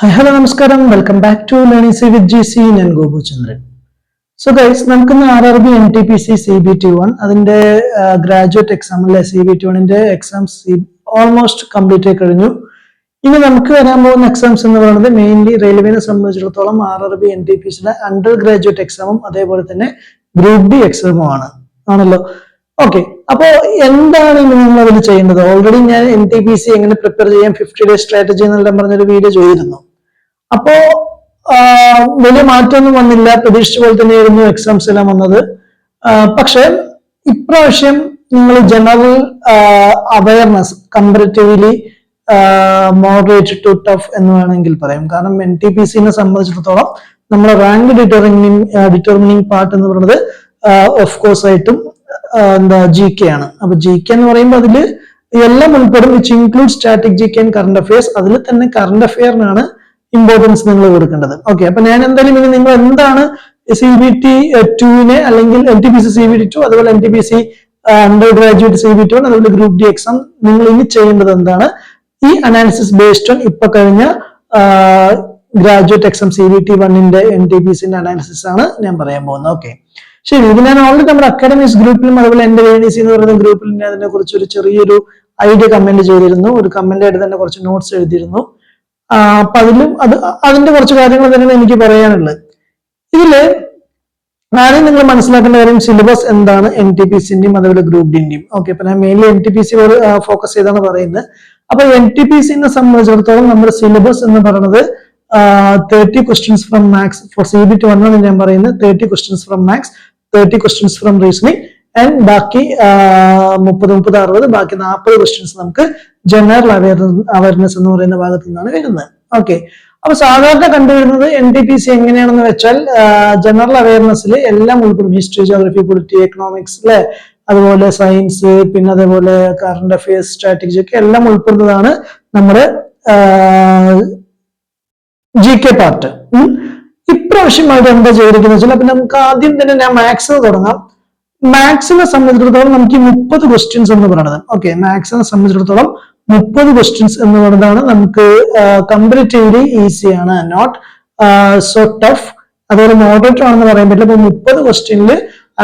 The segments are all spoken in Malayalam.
Hi, hello, namaskaram. Welcome back to Learning C with GC and Gobu Chandran. So guys, നമുക്ക് RRB NTPC CBT1 അതിന്റെ ഗ്രാജുവേറ്റ് എക്സാം അല്ലെ CBT1ന്റെ എക്സാംസ് ഓൾമോസ്റ്റ് കംപ്ലീറ്റ് ആയി കഴിഞ്ഞു. ഇനി നമുക്ക് വരാൻ പോകുന്ന എക്സാംസ് എന്ന് പറയുന്നത് മെയിൻലി റെയിൽവേനെ സംബന്ധിച്ചിടത്തോളം RRB NTPCയുടെ അണ്ടർ ഗ്രാജുവേറ്റ് എക്സാമും അതേപോലെ തന്നെ ഗ്രൂപ്പ് ഡി എക്സാമും ആണല്ലോ. ഓക്കെ, അപ്പോ എന്താണ് നിങ്ങൾ അതിൽ ചെയ്യേണ്ടത്? ഓൾറെഡി ഞാൻ NTPC എങ്ങനെ പ്രിപ്പയർ ചെയ്യാം 50 ഡേയ്സ് സ്ട്രാറ്റജി എന്നെല്ലാം പറഞ്ഞൊരു വീഡിയോ ചെയ്തിരുന്നു. അപ്പോ വലിയ മാറ്റമൊന്നും വന്നില്ല, പ്രതീക്ഷിച്ച പോലെ തന്നെയായിരുന്നു എക്സാംസ് എല്ലാം വന്നത്. പക്ഷെ ഇപ്രാവശ്യം നിങ്ങൾ general awareness comparatively moderate to tough എന്ന് വേണമെങ്കിൽ പറയാം. കാരണം NTPCനെ സംബന്ധിച്ചിടത്തോളം നമ്മുടെ റാങ്ക് ഡിറ്റർമിനിങ് പാർട്ട് എന്ന് പറയുന്നത് ഓഫ് കോഴ്സ് ആയിട്ടും GK ആണ്. അപ്പൊ GK എന്ന് പറയുമ്പോൾ അതിൽ എല്ലാം ഉൾപ്പെടും, which include static GK and current affairs. അതിൽ തന്നെ കറണ്ട് അഫെയറിനാണ് ഇമ്പോർട്ടൻസ് നിങ്ങൾ കൊടുക്കേണ്ടത്. ഓക്കെ, അപ്പൊ ഞാൻ എന്തായാലും ഇനി നിങ്ങൾ എന്താണ് CBT2 അല്ലെങ്കിൽ NTPC CBT2 അതുപോലെ NTPC അണ്ടർ ഗ്രാജുവേറ്റ് CBT1 അതുപോലെ ഗ്രൂപ്പ് ഡി എക്സാം നിങ്ങൾ ഇനി ചെയ്യേണ്ടത് എന്താണ്, ഈ അനാലിസിസ് ബേസ്ഡ് ഓൺ ഇപ്പൊ കഴിഞ്ഞ ഗ്രാജുവേറ്റ് എക്സാം CBT1ന്റെ NTPCന്റെ അനാലിസിസ് ആണ് ഞാൻ പറയാൻ പോകുന്നത്. ഓക്കെ, ശരി. ഇത് ഞാൻ ഓൾറെഡി നമ്മുടെ അക്കാഡമിക്സ് ഗ്രൂപ്പിലും അതുപോലെ എന്റെ VNC എന്ന് പറയുന്ന ഗ്രൂപ്പിൽ ഞാൻ അതിനെ കുറിച്ച് ഒരു ചെറിയൊരു ഐഡിയ കമന്റ് ചെയ്തിരുന്നു. ഒരു കമന്റ് ആയിട്ട് തന്നെ കുറച്ച് നോട്ട്സ് എഴുതിയിരുന്നു. അപ്പൊ അതിന്റെ കുറച്ച് കാര്യങ്ങൾ തന്നെയാണ് എനിക്ക് പറയാനുള്ളത്. ഇതില് ആദ്യം നിങ്ങൾ മനസ്സിലാക്കേണ്ട കാര്യം സിലബസ് എന്താണ് NTPCന്റെയും അതുപോലെ ഗ്രൂപ്പ് ഡിന്റെയും. ഓക്കെ, അപ്പൊ ഞാൻ മെയിൻലി NTPC ഫോക്കസ് ചെയ്താണ് പറയുന്നത്. അപ്പൊ NTPCനെ സംബന്ധിച്ചിടത്തോളം നമ്മുടെ സിലബസ് എന്ന് പറയുന്നത് 30 questions from maths four CBT1 ആണ് ഞാൻ പറയുന്നത്. 30 questions from maths, 30 questions from reasoning and ബാക്കി 30-60 ബാക്കി 40 ക്വസ്റ്റ്യൻസ് നമുക്ക് ജനറൽ അവയർനെസ് എന്ന് പറയുന്ന ഭാഗത്തു നിന്നാണ് വരുന്നത്. ഓക്കെ, അപ്പൊ സാധാരണ കണ്ടുവരുന്നത് NTPC എങ്ങനെയാണെന്ന് വെച്ചാൽ ജനറൽ അവയർനെസ്സിൽ എല്ലാം ഉൾപ്പെടും. ഹിസ്റ്ററി, ജോഗ്രഫി, പൊളിറ്റി, എക്കണോമിക്സ് അല്ലെ, അതുപോലെ സയൻസ്, പിന്നെ അതേപോലെ കറണ്ട് അഫയേഴ്സ്, സ്ട്രാറ്റജി ഒക്കെ എല്ലാം ഉൾപ്പെടുന്നതാണ് നമ്മുടെ GK പാർട്ട്. ഇപ്രാവശ്യം അവർ എന്താ ചെയ്തിരിക്കുന്നത് വെച്ചാൽ, അപ്പൊ നമുക്ക് ആദ്യം തന്നെ ഞാൻ മാത്സ് തുടങ്ങാം. മാത്സിനെ സംബന്ധിച്ചിടത്തോളം നമുക്ക് 30 ക്വസ്റ്റ്യൻസ് എന്ന് പറയുന്നത്. ഓക്കെ, മാത്സിനെ സംബന്ധിച്ചിടത്തോളം 30 ക്വസ്റ്റ്യൻസ് എന്ന് പറയുന്നതാണ് നമുക്ക് കമ്പാരിറ്റീവ്ലി ഈസിയാണ്, നോട്ട് സോ ടഫ്. അതുപോലെ മോഡറേറ്റ് ആണെന്ന് പറയാൻ പറ്റില്ല. അപ്പൊ 30 ക്വസ്റ്റ്യനിൽ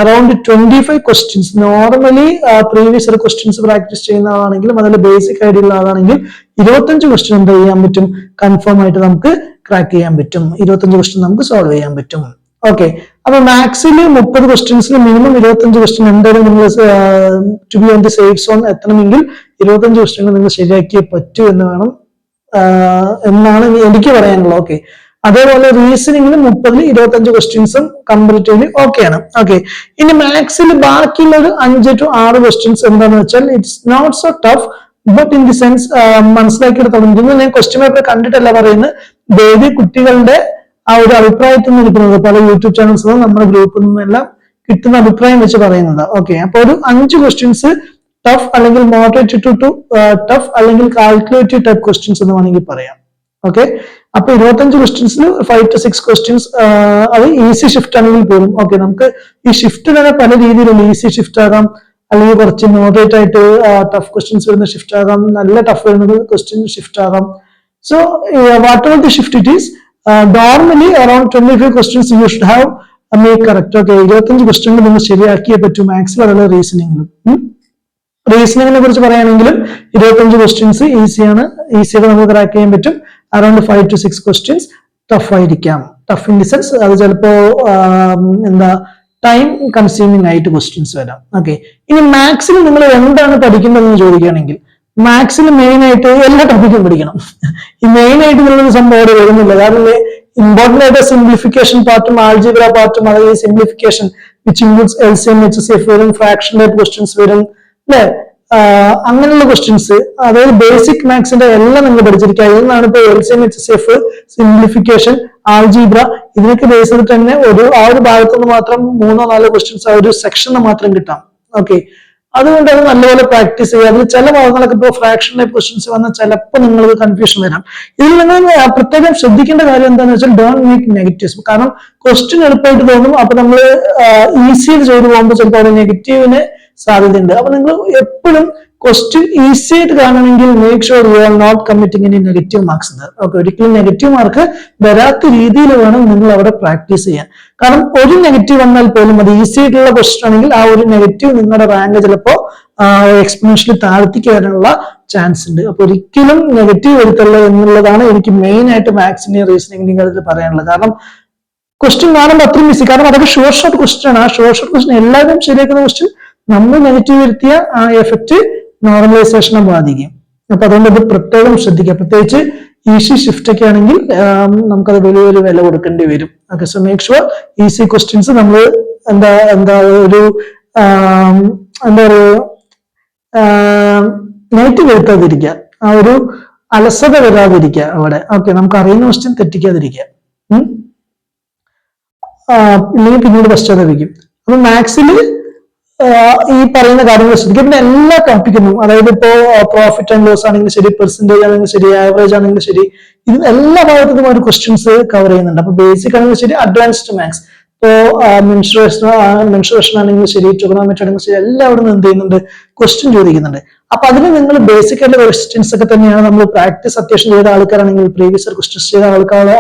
around 25 questions normally previous questions practice ചെയ്യുന്ന ആളാണെങ്കിലും അതിൽ ബേസിക് ഐഡിയ ഉള്ള ആളാണെങ്കിൽ 25 ക്വസ്റ്റ്യൻ എന്താ ചെയ്യാൻ പറ്റും, കൺഫേം ആയിട്ട് നമുക്ക് ക്രാക്ക് ചെയ്യാൻ പറ്റും. 25 ക്വസ്റ്റ്യൻ നമുക്ക് സോൾവ് ചെയ്യാൻ പറ്റും. ഓക്കെ, അപ്പൊ മാത്സിൽ 30 ക്വസ്റ്റ്യൻസിൽ മിനിമം 25 ക്വസ്റ്റ്യൻ എന്തായാലും നിങ്ങൾ to be on the safe zone എത്തണമെങ്കിൽ 25 ക്വസ്റ്റ്യൻ നിങ്ങൾ ശരിയാക്കിയേ പറ്റൂ എന്നാണ് എനിക്ക് പറയാനുള്ളത്. ഓക്കെ, അതേപോലെ റീസണിങ്ങിൽ 30-ൽ 25 ക്വസ്റ്റ്യൻസും കമ്പാരിറ്റീവ്ലി ഓക്കെയാണ്. ഓക്കെ, ഇനി മാത്സിൽ ബാക്കിയുള്ള ഒരു 5 to 6 ക്വസ്റ്റ്യൻസ് എന്താന്ന് വെച്ചാൽ it's not so tough, but in the sense മനസ്സിലാക്കിയെടുത്തോളം ഞാൻ ക്വസ്റ്റ്യൻ പേപ്പർ കണ്ടിട്ടല്ല പറയുന്നത്, ബേബി കുട്ടികളുടെ ആ ഒരു അഭിപ്രായത്തിൽ നിന്ന് കിട്ടുന്നത്, പല യൂട്യൂബ് ചാനൽസിലും നമ്മുടെ ഗ്രൂപ്പിൽ നിന്നെല്ലാം കിട്ടുന്ന അഭിപ്രായം വെച്ച് പറയുന്നത്. ഓക്കെ, അപ്പൊ ഒരു 5 ക്വസ്റ്റ്യൻസ് ടഫ് അല്ലെങ്കിൽ മോഡറേറ്റ് ടു ടഫ് അല്ലെങ്കിൽ കാൽക്കുലേറ്റീവ് ടൈപ്പ് ക്വസ്റ്റ്യൻസ് എന്ന് വേണമെങ്കിൽ പറയാം. ഓക്കെ, അപ്പൊ 25 ക്വസ്റ്റ്യൻസിൽ 5 to 6 ക്വസ്റ്റ്യൻസ് അത് ഈസി ഷിഫ്റ്റ് ആണെങ്കിൽ പോലും. ഓക്കെ, നമുക്ക് ഈ ഷിഫ്റ്റ് തന്നെ പല രീതിയിലുള്ള ഈസി ഷിഫ്റ്റ് ആകാം, അല്ലെങ്കിൽ കുറച്ച് മോഡറേറ്റ് ആയിട്ട് ടഫ് ക്വസ്റ്റ്യൻസ് വരുന്ന ഷിഫ്റ്റ് ആകാം, നല്ല ടഫ് വരുന്നത് ക്വസ്റ്റ്യൻ ഷിഫ്റ്റ് ആകാം. So what ever the shift it is, normally around 25 questions you should have make correct. Okay, 25 question നിങ്ങൾ ശരിയാക്കിയേ പറ്റൂ മാത്സിലും അതുപോലെ റീസണിങ്ങിലും. റീസണിങ്ങിനെ കുറിച്ച് പറയുകയാണെങ്കിലും 25 ക്വസ്റ്റ്യൻസ് ഈസിയാണ്, ഈസിയായിട്ട് നമുക്ക് ക്രാക്ക് ചെയ്യാൻ പറ്റും. അറൌണ്ട് 5 to 6 ക്വസ്റ്റ്യൻസ് ടഫ് ആയിരിക്കാം. ടഫ് ഇൻ ദി സെൻസ് അത് ചിലപ്പോ ടൈം കൺസ്യൂമിങ് ആയിട്ട് ക്വസ്റ്റ്യൻസ് വരാം. ഓക്കെ, ഇനി മാത്സിൽ നിങ്ങൾ എന്താണ് പഠിക്കുന്നതെന്ന് ചോദിക്കുകയാണെങ്കിൽ മാത്സിൽ മെയിൻ ആയിട്ട് എല്ലാ ടോപ്പിക്കും പഠിക്കണം. ഈ മെയിൻ ആയിട്ട് നിങ്ങളൊരു സംഭവം അവിടെ വരുന്നില്ല. കാരണം ഇമ്പോർട്ടന്റ് ആയിട്ട് സിംപ്ലിഫിക്കേഷൻ പാർട്ടും ആൾജിബ്ര പാർട്ടും, അതായത് simplification which includes LCM, HCF വരും, ഫ്രാക്ഷൻ ടൈപ്പ് ക്വസ്റ്റ്യൻസ് വരും അല്ലെ, അങ്ങനെയുള്ള ക്വസ്റ്റ്യൻസ്, അതായത് ബേസിക് മാത്സിന്റെ എല്ലാം നിങ്ങൾ പഠിച്ചിരിക്കുക. എന്നാണ് ഇപ്പൊ LCM, HCF, സിംപ്ലിഫിക്കേഷൻ, ആൾജിബ്ര ഇതിനൊക്കെ ബേസ് ചെയ്തിട്ട് തന്നെ ആ ഒരു ഭാഗത്തുനിന്ന് മാത്രം 3-4 ക്വസ്റ്റ്യൻസ് ആ ഒരു സെക്ഷന് മാത്രം കിട്ടാം. ഓക്കെ, അതുകൊണ്ട് അത് നല്ലപോലെ പ്രാക്ടീസ് ചെയ്യുക. അതിൽ ചില ഭാഗങ്ങളൊക്കെ ഇപ്പോൾ ഫ്രാക്ഷൻ ടൈപ്പ് ക്വസ്റ്റ്യൻസ് വന്നാൽ ചിലപ്പോൾ നിങ്ങൾക്ക് കൺഫ്യൂഷൻ വരാം. ഇതിൽ നിങ്ങൾ പ്രത്യേകം ശ്രദ്ധിക്കേണ്ട കാര്യം എന്താണെന്ന് വെച്ചാൽ ഡോണ്ട് മേക്ക് നെഗറ്റീവ്സ്. കാരണം ക്വസ്റ്റ്യൻ എളുപ്പമായിട്ട് തോന്നും, അപ്പൊ നമ്മൾ ഈസിയിൽ ചെയ്തു പോകുമ്പോൾ ചിലപ്പോൾ അവിടെ നെഗറ്റീവിന് സാധ്യതയുണ്ട്. അപ്പൊ നിങ്ങൾ എപ്പോഴും ക്വസ്റ്റ്യൻ ഈസി ആയിട്ട് കാണണമെങ്കിൽ make sure you are not committing any negative marks. Okay, ഒരിക്കലും നെഗറ്റീവ് മാർക്ക് വരാത്ത രീതിയിൽ വേണം നിങ്ങൾ അവിടെ പ്രാക്ടീസ് ചെയ്യാൻ. കാരണം ഒരു നെഗറ്റീവ് വന്നാൽ പോലും അത് ഈസി ആയിട്ടുള്ള ക്വസ്റ്റ്യൻ ആണെങ്കിൽ ആ ഒരു നെഗറ്റീവ് നിങ്ങളുടെ റാങ്ക് ചിലപ്പോ എക്സ്പെൻഷ്യലി താഴ്ത്തിക്ക് വരാനുള്ള ചാൻസ് ഉണ്ട്. അപ്പൊ ഒരിക്കലും നെഗറ്റീവ് വരുത്തുള്ള എന്നുള്ളതാണ് എനിക്ക് മെയിൻ ആയിട്ട് മാത്സിന്റെയും റീസണിങ്ങിന്റെയും കാര്യത്തിൽ പറയാനുള്ളത്. കാരണം ക്വസ്റ്റ്യൻ കാണുമ്പോൾ അത്രയും ഈസി, കാരണം അതൊക്കെ ഷുവർ ഷോട്ട് ക്വസ്റ്റ്യൻ ആണ്. ആ ഷുവർ ഷോട്ട് ക്വസ്റ്റ്യൻ എല്ലാവരും ശരിയാക്കുന്ന ക്വസ്റ്റ്യൻ നമ്മൾ നെഗറ്റീവ് വരുത്തിയ ആ എഫക്ട് നോർമലൈസേഷനെ ബാധിക്കും. അപ്പൊ അതുകൊണ്ട് അത് പ്രത്യേകം ശ്രദ്ധിക്കുക. പ്രത്യേകിച്ച് ഈസി ഷിഫ്റ്റ് ഒക്കെ ആണെങ്കിൽ നമുക്കത് വലിയൊരു വില കൊടുക്കേണ്ടി വരും. Okay, so make sure easy questions നമ്മൾ എന്താ ഒരു എന്താ പറയുക നെഗറ്റീവ് വരുത്താതിരിക്കുക, ആ ഒരു അലസത വരാതിരിക്കുക അവിടെ. ഓക്കെ, നമുക്ക് അറിയുന്ന ക്വസ്റ്റ്യൻ തെറ്റിക്കാതിരിക്കുക, ഇല്ലെങ്കിൽ പിന്നീട് പശ്ചാത്തപിക്കും. അപ്പൊ മാത്സിൽ ഈ പറയുന്ന കാര്യങ്ങൾ ശ്രദ്ധിക്കുക. പിന്നെ എല്ലാ ടോപ്പിക്കിനും, അതായത് ഇപ്പോ പ്രോഫിറ്റ് ആൻഡ് ലോസ് ആണെങ്കിലും ശരി, പെർസെന്റേജ് ആണെങ്കിലും ശരി, ആവറേജ് ആണെങ്കിലും ശരി, ഇത് എല്ലാ ഭാഗത്തും ഒരു ക്വസ്റ്റ്യൻസ് കവർ ചെയ്യുന്നുണ്ട്. അപ്പൊ ബേസിക് ആണെങ്കിലും ശരി, അഡ്വാൻസ്ഡ് മാത്സ്, ഇപ്പോ മെൻസുറേഷൻ ആണെങ്കിലും ശരി, ട്രിഗണോമെട്രി ആണെങ്കിലും ശരി, എല്ലാവരും എന്ത് ചെയ്യുന്നുണ്ട്, ക്വസ്റ്റ്യൻ ചോദിക്കുന്നുണ്ട്. അപ്പൊ അതിന് നിങ്ങൾ ബേസിക് ആയിട്ടുള്ള ക്വസ്റ്റ്യൻസ് ഒക്കെ തന്നെയാണ് നമ്മൾ പ്രാക്ടീസ് അത്യാവശ്യം ചെയ്ത ആൾക്കാരാണെങ്കിൽ, പ്രീവിയസ് ഇയർ ക്വസ്റ്റ്യൻസ് ചെയ്ത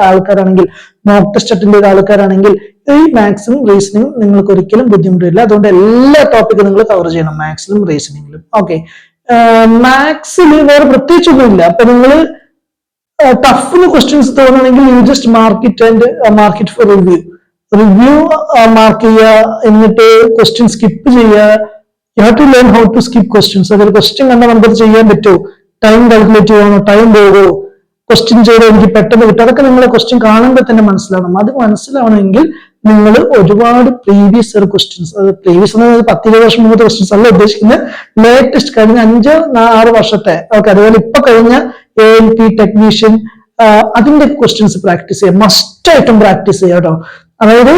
ആൾക്കാരാണെങ്കിൽ, മോക്ക് ടെസ്റ്റ് അറ്റൻഡ് ചെയ്ത ആൾക്കാരാണെങ്കിൽ ഈ മാത്സും റീസണിങ്ങും നിങ്ങൾക്ക് ഒരിക്കലും ബുദ്ധിമുട്ടില്ല. അതുകൊണ്ട് എല്ലാ ടോപ്പിക്കും നിങ്ങൾ കവർ ചെയ്യണം, മാത്സിലും റീസണിങ്ങിലും. ഓക്കെ, മാത്സിൽ വേറെ പ്രത്യേകിച്ചൊന്നുമില്ല. അപ്പൊ നിങ്ങൾ ടഫ് ക്വസ്റ്റ്യൻസ് തോന്നുകയാണെങ്കിൽ you just mark it for review mark ചെയ്യുക, എന്നിട്ട് ക്വസ്റ്റ്യൻ സ്കിപ്പ് ചെയ്യുക. You have to learn how to skip questions. അതൊരു ക്വസ്റ്റ്യൻ കണ്ടാൽ നമുക്കത് ചെയ്യാൻ പറ്റുമോ, ടൈം കാൽക്കുലേറ്റ് ചെയ്യണോ, ടൈം പോകുമോ, ക്വസ്റ്റ്യൻ ചെയ്ത് എനിക്ക് പെട്ടെന്ന് കിട്ടും, അതൊക്കെ നിങ്ങൾ ക്വസ്റ്റ്യൻ കാണുമ്പോൾ തന്നെ മനസ്സിലാവണം. അത് മനസ്സിലാവണമെങ്കിൽ നിങ്ങൾ ഒരുപാട് പ്രീവിയസ് ഇയർ ക്വസ്റ്റ്യൻസ്, അത് പ്രീവിയസ് 10-20 വർഷം മുമ്പത്തെ ക്വസ്റ്റ്യൻസ് അല്ല ഉദ്ദേശിക്കുന്നത്, ലേറ്റസ്റ്റ് കഴിഞ്ഞ 5-6 വർഷത്തെ. ഓക്കെ, അതുപോലെ ഇപ്പൊ കഴിഞ്ഞ ALP ടെക്നീഷ്യൻ അതിന്റെ ക്വസ്റ്റ്യൻസ് പ്രാക്ടീസ് ചെയ്യുക, മസ്റ്റ് ആയിട്ടും പ്രാക്ടീസ് ചെയ്യുക കേട്ടോ. അതായത്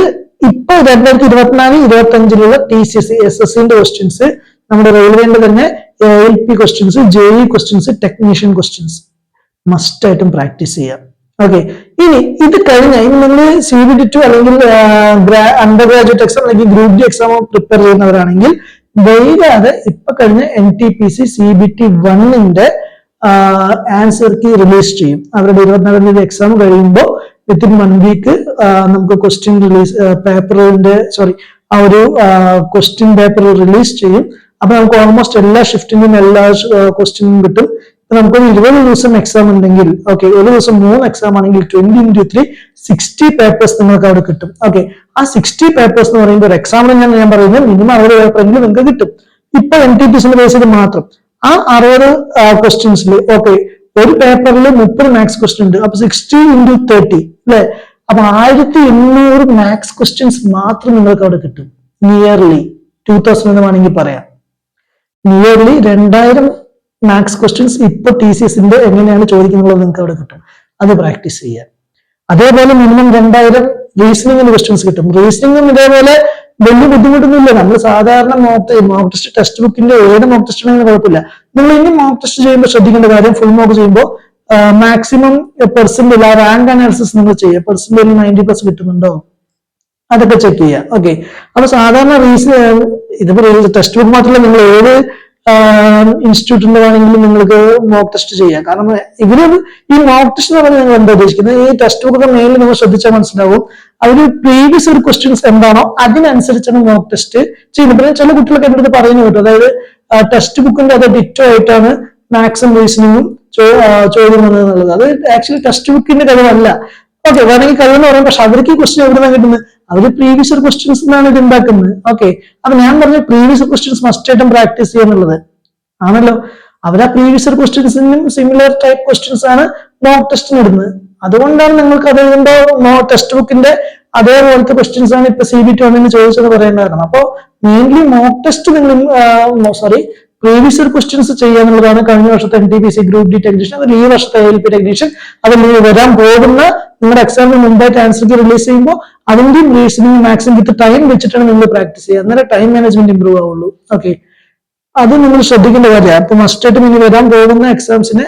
ഇപ്പൊ 2024-25 TCS SSCന്റെ ക്വസ്റ്റ്യൻസ്, നമ്മുടെ റെയിൽവേന്റെ തന്നെ ALP questions, JEE questions, technician questions must ആയിട്ടും പ്രാക്ടീസ് ചെയ്യാം. ഓക്കെ, ഇനി ഇത് കഴിഞ്ഞ ഇനി നിങ്ങൾ CBT2 അല്ലെങ്കിൽ അണ്ടർ ഗ്രാജുവേറ്റ് എക്സാം അല്ലെങ്കിൽ ഗ്രൂപ്പ് ഡി എക്സാം പ്രിപ്പയർ ചെയ്യുന്നവരാണെങ്കിൽ വൈകാതെ ഇപ്പൊ കഴിഞ്ഞ NTPC CBT1ന്റെ ആൻസർ കീ റിലീസ് ചെയ്യും. അവരുടെ 24-ാം തീയതി എക്സാം കഴിയുമ്പോൾ വിത്തിൻ 1 വീക്ക് നമുക്ക് ക്വസ്റ്റ്യൻ റിലീസ് ആ ഒരു ക്വസ്റ്റ്യൻ പേപ്പർ റിലീസ് ചെയ്യും. അപ്പൊ നമുക്ക് ഓൾമോസ്റ്റ് എല്ലാ ഷിഫ്റ്റിനും എല്ലാ ക്വസ്റ്റ്യനും കിട്ടും. നമുക്കൊരു 20 ദിവസം എക്സാം ഉണ്ടെങ്കിൽ, ഓക്കെ, ഒരു ദിവസം 3 എക്സാം ആണെങ്കിൽ 20x3 60 പേപ്പേഴ്സ് നിങ്ങൾക്ക് അവിടെ കിട്ടും. ഓക്കെ, ആ 60 പേപ്പേഴ്സ് എന്ന് പറയുമ്പോൾ ഒരു എക്സാമിന് ഞാൻ പറയുന്നത് മിനിമം 60 പേപ്പറെങ്കിലും നിങ്ങൾക്ക് കിട്ടും. ഇപ്പൊ NTPCന്റെ ബേസിൽ മാത്രം ആ 60 ക്വസ്റ്റ്യൻസിൽ, ഓക്കെ, ഒരു പേപ്പറിൽ 30 മാത്സ് ക്വസ്റ്റ്യൻ ഉണ്ട്. അപ്പൊ 60x30 അല്ലെ, അപ്പൊ 1800 മാത്സ് ക്വസ്റ്റ്യൻസ് മാത്രം നിങ്ങൾക്ക് അവിടെ കിട്ടും. നിയർലി 2000 എന്ന് വേണമെങ്കിൽ പറയാം. നിയർലി 2000 മാത്സ് ക്വസ്റ്റ്യൻസ് ഇപ്പൊ TCSന്റെ എങ്ങനെയാണ് ചോദിക്കുന്നത് നിങ്ങൾക്ക് അവിടെ കിട്ടും. അത് പ്രാക്ടീസ് ചെയ്യുക. അതേപോലെ മിനിമം 2000 റീസണിങ്ങിന് ക്വസ്റ്റ്യൻസ് കിട്ടും. റീസണിങ്ങും ഇതേപോലെ വലിയ ബുദ്ധിമുട്ടൊന്നുമില്ല. നമ്മൾ സാധാരണ മോക്ക് ടെസ്റ്റ് ടെക്സ്റ്റ് ബുക്കിന്റെ ഏത് മോക്ക് ടെസ്റ്റ് ആണെങ്കിലും കുഴപ്പമില്ല. നിങ്ങൾ ഇനി മോക്ക് ടെസ്റ്റ് ചെയ്യുമ്പോൾ ശ്രദ്ധിക്കേണ്ട കാര്യം, ഫുൾ മോക്ക് ചെയ്യുമ്പോൾ മാക്സിമം പെർസെന്റേജ് ആ റാങ്ക് അനാലിസിസ് നിങ്ങൾ ചെയ്യുക. പെർസെന്റേജ് 90+ കിട്ടുന്നുണ്ടോ അതൊക്കെ ചെക്ക് ചെയ്യുക. ഓക്കെ, അപ്പൊ സാധാരണ ഇതിപ്പോ ടെക്സ്റ്റ് ബുക്ക് മാത്രമല്ല, നിങ്ങൾ ഏത് ഇൻസ്റ്റിറ്റ്യൂട്ടിന്റെ വേണമെങ്കിലും നിങ്ങൾക്ക് മോക്ക് ടെസ്റ്റ് ചെയ്യാം. കാരണം ഇവര് ഈ മോക്ക് ടെസ്റ്റ് എന്ന് പറഞ്ഞാൽ നിങ്ങൾ എന്താ ഉദ്ദേശിക്കുന്നത്, ഈ ടെക്സ്റ്റ് ബുക്കൊക്കെ മെയിനിൽ നിങ്ങൾ ശ്രദ്ധിച്ചാൽ മനസ്സിലാവും. അവര് പ്രീവിയസ് ഒരു ക്വസ്റ്റ്യൻസ് എന്താണോ അതിനനുസരിച്ചാണ് മോക്ക് ടെസ്റ്റ് ചെയ്യുന്നത്. പിന്നെ ചില കുട്ടികളൊക്കെ എൻ്റെ അടുത്ത് പറയുന്നത് കേട്ടോ, അതായത് ടെക്സ്റ്റ് ബുക്കിന്റെ അത് ഡിറ്റോ ആയിട്ടാണ് മാത്സും റീസണിങ്ങും ചോദ്യം വന്നത് എന്നുള്ളത്. അത് ആക്ച്വലി ടെക്സ്റ്റ് ബുക്കിന്റെ കഴിവല്ല. ഓക്കെ, വേണമെങ്കിൽ കഴിവെന്ന് പറയാം, പക്ഷെ അവർക്ക് ഈ ക്വസ്റ്റ്യൻ എവിടെയാണ് കിട്ടുന്നത്, അവര് പ്രീവിയസ് ക്വസ്റ്റ്യൻസ് എന്നാണ് ഇത് ഉണ്ടാക്കുന്നത്. ഓക്കെ, അപ്പൊ ഞാൻ പറഞ്ഞ പ്രീവിയസ് ക്വസ്റ്റ്യൻസ് മസ്റ്റ് ആയിട്ടും പ്രാക്ടീസ് ചെയ്യാന്നുള്ളത് ആണല്ലോ. അവരാ പ്രീവിയസ് ക്വസ്റ്റ്യൻസിനും സിമിലർ ടൈപ്പ് ക്വസ്റ്റ്യൻസ് ആണ് മോക്ക് ടെസ്റ്റിന് ഇടുന്നത്. അതുകൊണ്ടാണ് നിങ്ങൾക്ക് അത് ടെക്സ്റ്റ് ബുക്കിന്റെ അതേപോലത്തെ ക്വസ്റ്റ്യൻസ് ആണ് ഇപ്പൊ CBT1 ചോദിച്ചത് പറയുന്ന കാരണം. അപ്പൊ മെയിൻലി മോക്ക് ടെസ്റ്റ് നിങ്ങൾ പ്രീവിയസ് ക്വസ്റ്റ്യൻസ് ചെയ്യാന്നുള്ളതാണ് കഴിഞ്ഞ വർഷത്തെ NTPC ഗ്രൂപ്പ് ഡി ടെക്നീഷ്യൻ, അതിൽ ഈ വർഷത്തെ ALP ടെക്നീഷ്യൻ. അതിൽ നിങ്ങൾ വരാൻ പോകുന്ന നിങ്ങളുടെ എക്സാമിന് മുമ്പായിട്ട് ആൻസർ കീ റിലീസ് ചെയ്യുമ്പോൾ അതിന്റെയും റീസണിങ് മാക്സിമം വിത്ത് ടൈം വെച്ചിട്ടാണ് നിങ്ങൾ പ്രാക്ടീസ് ചെയ്യുക. അന്നേരം ടൈം മാനേജ്മെന്റ് ഇമ്പ്രൂവ് ആവുള്ളൂ. ഓക്കെ, അത് നിങ്ങൾ ശ്രദ്ധിക്കേണ്ട കാര്യമാണ്. അപ്പൊ മസ്റ്റായിട്ടും ഇനി വരാൻ പോകുന്ന എക്സാംസിന്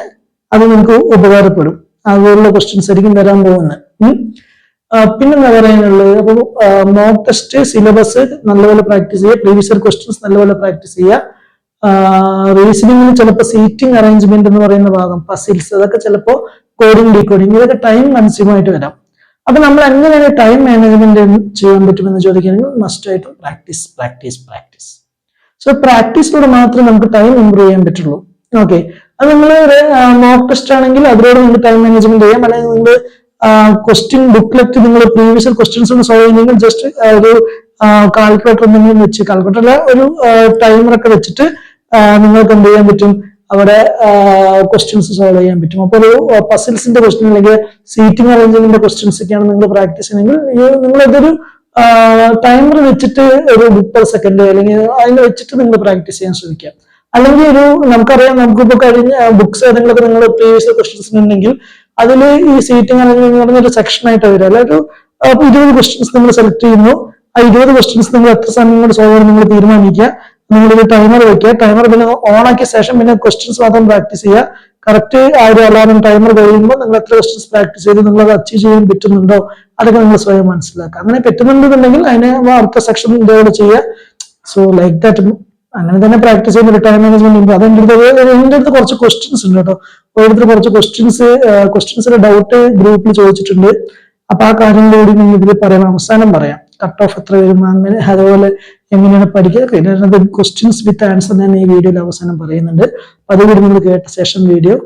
അത് നിങ്ങൾക്ക് ഉപകാരപ്പെടും. അതുപോലുള്ള ക്വസ്റ്റ്യൻസ് ആയിരിക്കും വരാൻ പോകുന്നത്. പിന്നെന്താ പറയാനുള്ളത്, അപ്പൊ മോക്ക് ടെസ്റ്റ് സിലബസ് നല്ലപോലെ പ്രാക്ടീസ് ചെയ്യുക, പ്രീവിയസ് ഇയർ ക്വസ്റ്റ്യൻസ് നല്ലപോലെ പ്രാക്ടീസ് ചെയ്യുക. റീസണിങ്ങിൽ ചിലപ്പോൾ സീറ്റിംഗ് അറേഞ്ച്മെന്റ് എന്ന് പറയുന്ന ഭാഗം, പസിൽസ്, അതൊക്കെ ചിലപ്പോൾ കോഡിംഗ് ഡീകോഡിംഗ്, ഇതൊക്കെ ടൈം കൺസ്യൂം ആയിട്ട് വരാം. അപ്പൊ നമ്മൾ എങ്ങനെയാണ് ടൈം മാനേജ്മെന്റ് ചെയ്യാൻ പറ്റുമെന്ന് ചോദിക്കുകയാണെങ്കിൽ മസ്റ്റ് ആയിട്ടും പ്രാക്ടീസ് പ്രാക്ടീസ് പ്രാക്ടീസ്. സോ പ്രാക്ടീസിലൂടെ മാത്രമേ നമുക്ക് ടൈം ഇംപ്രൂവ് ചെയ്യാൻ പറ്റുള്ളൂ. ഓക്കെ, അത് നിങ്ങൾ മോക്ക് ടെസ്റ്റ് ആണെങ്കിൽ അതിലൂടെ നിങ്ങൾക്ക് ടൈം മാനേജ്മെന്റ് ചെയ്യാം. അല്ലെങ്കിൽ നിങ്ങൾ ക്വസ്റ്റ്യൻ ബുക്ക്ലെറ്റ് നിങ്ങൾ പ്രീവിയസ് ക്വസ്റ്റ്യൻസ് ഒന്ന് സോൾവ് ചെയ്യുന്നെങ്കിൽ ജസ്റ്റ് ഒരു കാൽക്കുലേറ്റർ എന്തെങ്കിലും വെച്ച്, കാൽക്കുലേറ്ററിൽ ഒരു ടൈമറൊക്കെ വെച്ചിട്ട് നിങ്ങൾക്ക് എന്ത് ചെയ്യാൻ പറ്റും, അവിടെ ക്വസ്റ്റ്യൻസ് സോൾവ് ചെയ്യാൻ പറ്റും. അപ്പോൾ ഒരു പസിൽസിന്റെ ക്വസ്റ്റ്യൻ അല്ലെങ്കിൽ സീറ്റിംഗ് അറേഞ്ച്മെന്റിന്റെ ക്വസ്റ്റ്യൻസ് ഒക്കെയാണ് നിങ്ങൾ പ്രാക്ടീസ് ചെയ്യുന്നെങ്കിൽ നിങ്ങൾ ഇതൊരു ടൈമർ വെച്ചിട്ട് ഒരു 30 സെക്കൻഡ് അല്ലെങ്കിൽ അതിന് വെച്ചിട്ട് നിങ്ങൾ പ്രാക്ടീസ് ചെയ്യാൻ ശ്രമിക്കുക. അല്ലെങ്കിൽ ഒരു നമുക്കറിയാം, നമുക്കിപ്പോ കഴിഞ്ഞ ബുക്സ് ഏതെങ്കിലുമൊക്കെ നിങ്ങൾ പ്രീവിയസ് ക്വസ്റ്റ്യൻസ് ഉണ്ടെങ്കിൽ അതിൽ ഈ സീറ്റിംഗ് അറേഞ്ച്മെന്റ് പറഞ്ഞൊരു സെക്ഷൻ ആയിട്ട് വരിക. അല്ല, ഒരു 20 ക്വസ്റ്റ്യൻസ് നിങ്ങൾ സെലക്ട് ചെയ്യുന്നു. ആ 20 ക്വസ്റ്റ്യൻസ് നിങ്ങൾ എത്ര സമയം കൊണ്ട് സോൾവ് ചെയ്യണം നിങ്ങൾ തീരുമാനിക്കുക. നിങ്ങളൊരു ടൈമർ വെക്കുക. ടൈമർ പിന്നെ ഓൺ ആക്കിയ ശേഷം പിന്നെ ക്വസ്റ്റ്യൻസ് മാത്രം പ്രാക്ടീസ് ചെയ്യുക. കറക്റ്റ് ആ ഒരു അലാറം ടൈമർ കഴിയുമ്പോൾ നിങ്ങൾ എത്ര ക്വസ്റ്റ്യൻസ് പ്രാക്ടീസ് ചെയ്ത് നിങ്ങൾ അത് അച്ചീവ് ചെയ്യാൻ പറ്റുന്നുണ്ടോ അതൊക്കെ നിങ്ങൾ സ്വയം മനസ്സിലാക്കുക. അങ്ങനെ പറ്റുന്നുണ്ടെന്നുണ്ടെങ്കിൽ അതിനെ അടുത്ത സെക്ഷൻ ഇതേപോലെ ചെയ്യുക. സോ ലൈക്ക് ദാറ്റ് അങ്ങനെ തന്നെ പ്രാക്ടീസ് ചെയ്യുന്ന ടൈം മാനേജ്മെന്റ്. അതിൻ്റെ അടുത്ത് കുറച്ച് ക്വസ്റ്റ്യൻസ് ഉണ്ട് കേട്ടോ. ഓരോരുത്തർ കുറച്ച് ക്വസ്റ്റ്യൻസിന്റെ ഡൗട്ട് ഗ്രൂപ്പിൽ ചോദിച്ചിട്ടുണ്ട്. അപ്പൊ ആ കാര്യം കൂടി നിങ്ങൾ ഇതിൽ പറയണം, അവസാനം പറയാം. കട്ട് ഓഫ് എത്ര വരും, അങ്ങനെ അതുപോലെ എങ്ങനെയാണ് പഠിക്കുക, ക്വസ്റ്റ്യൻസ് വിത്ത് ആൻസർ ഞാൻ ഈ വീഡിയോയിൽ അവസാനം പറയുന്നുണ്ട്. അതുകൂടി നിങ്ങൾ കേട്ട ശേഷം വീഡിയോ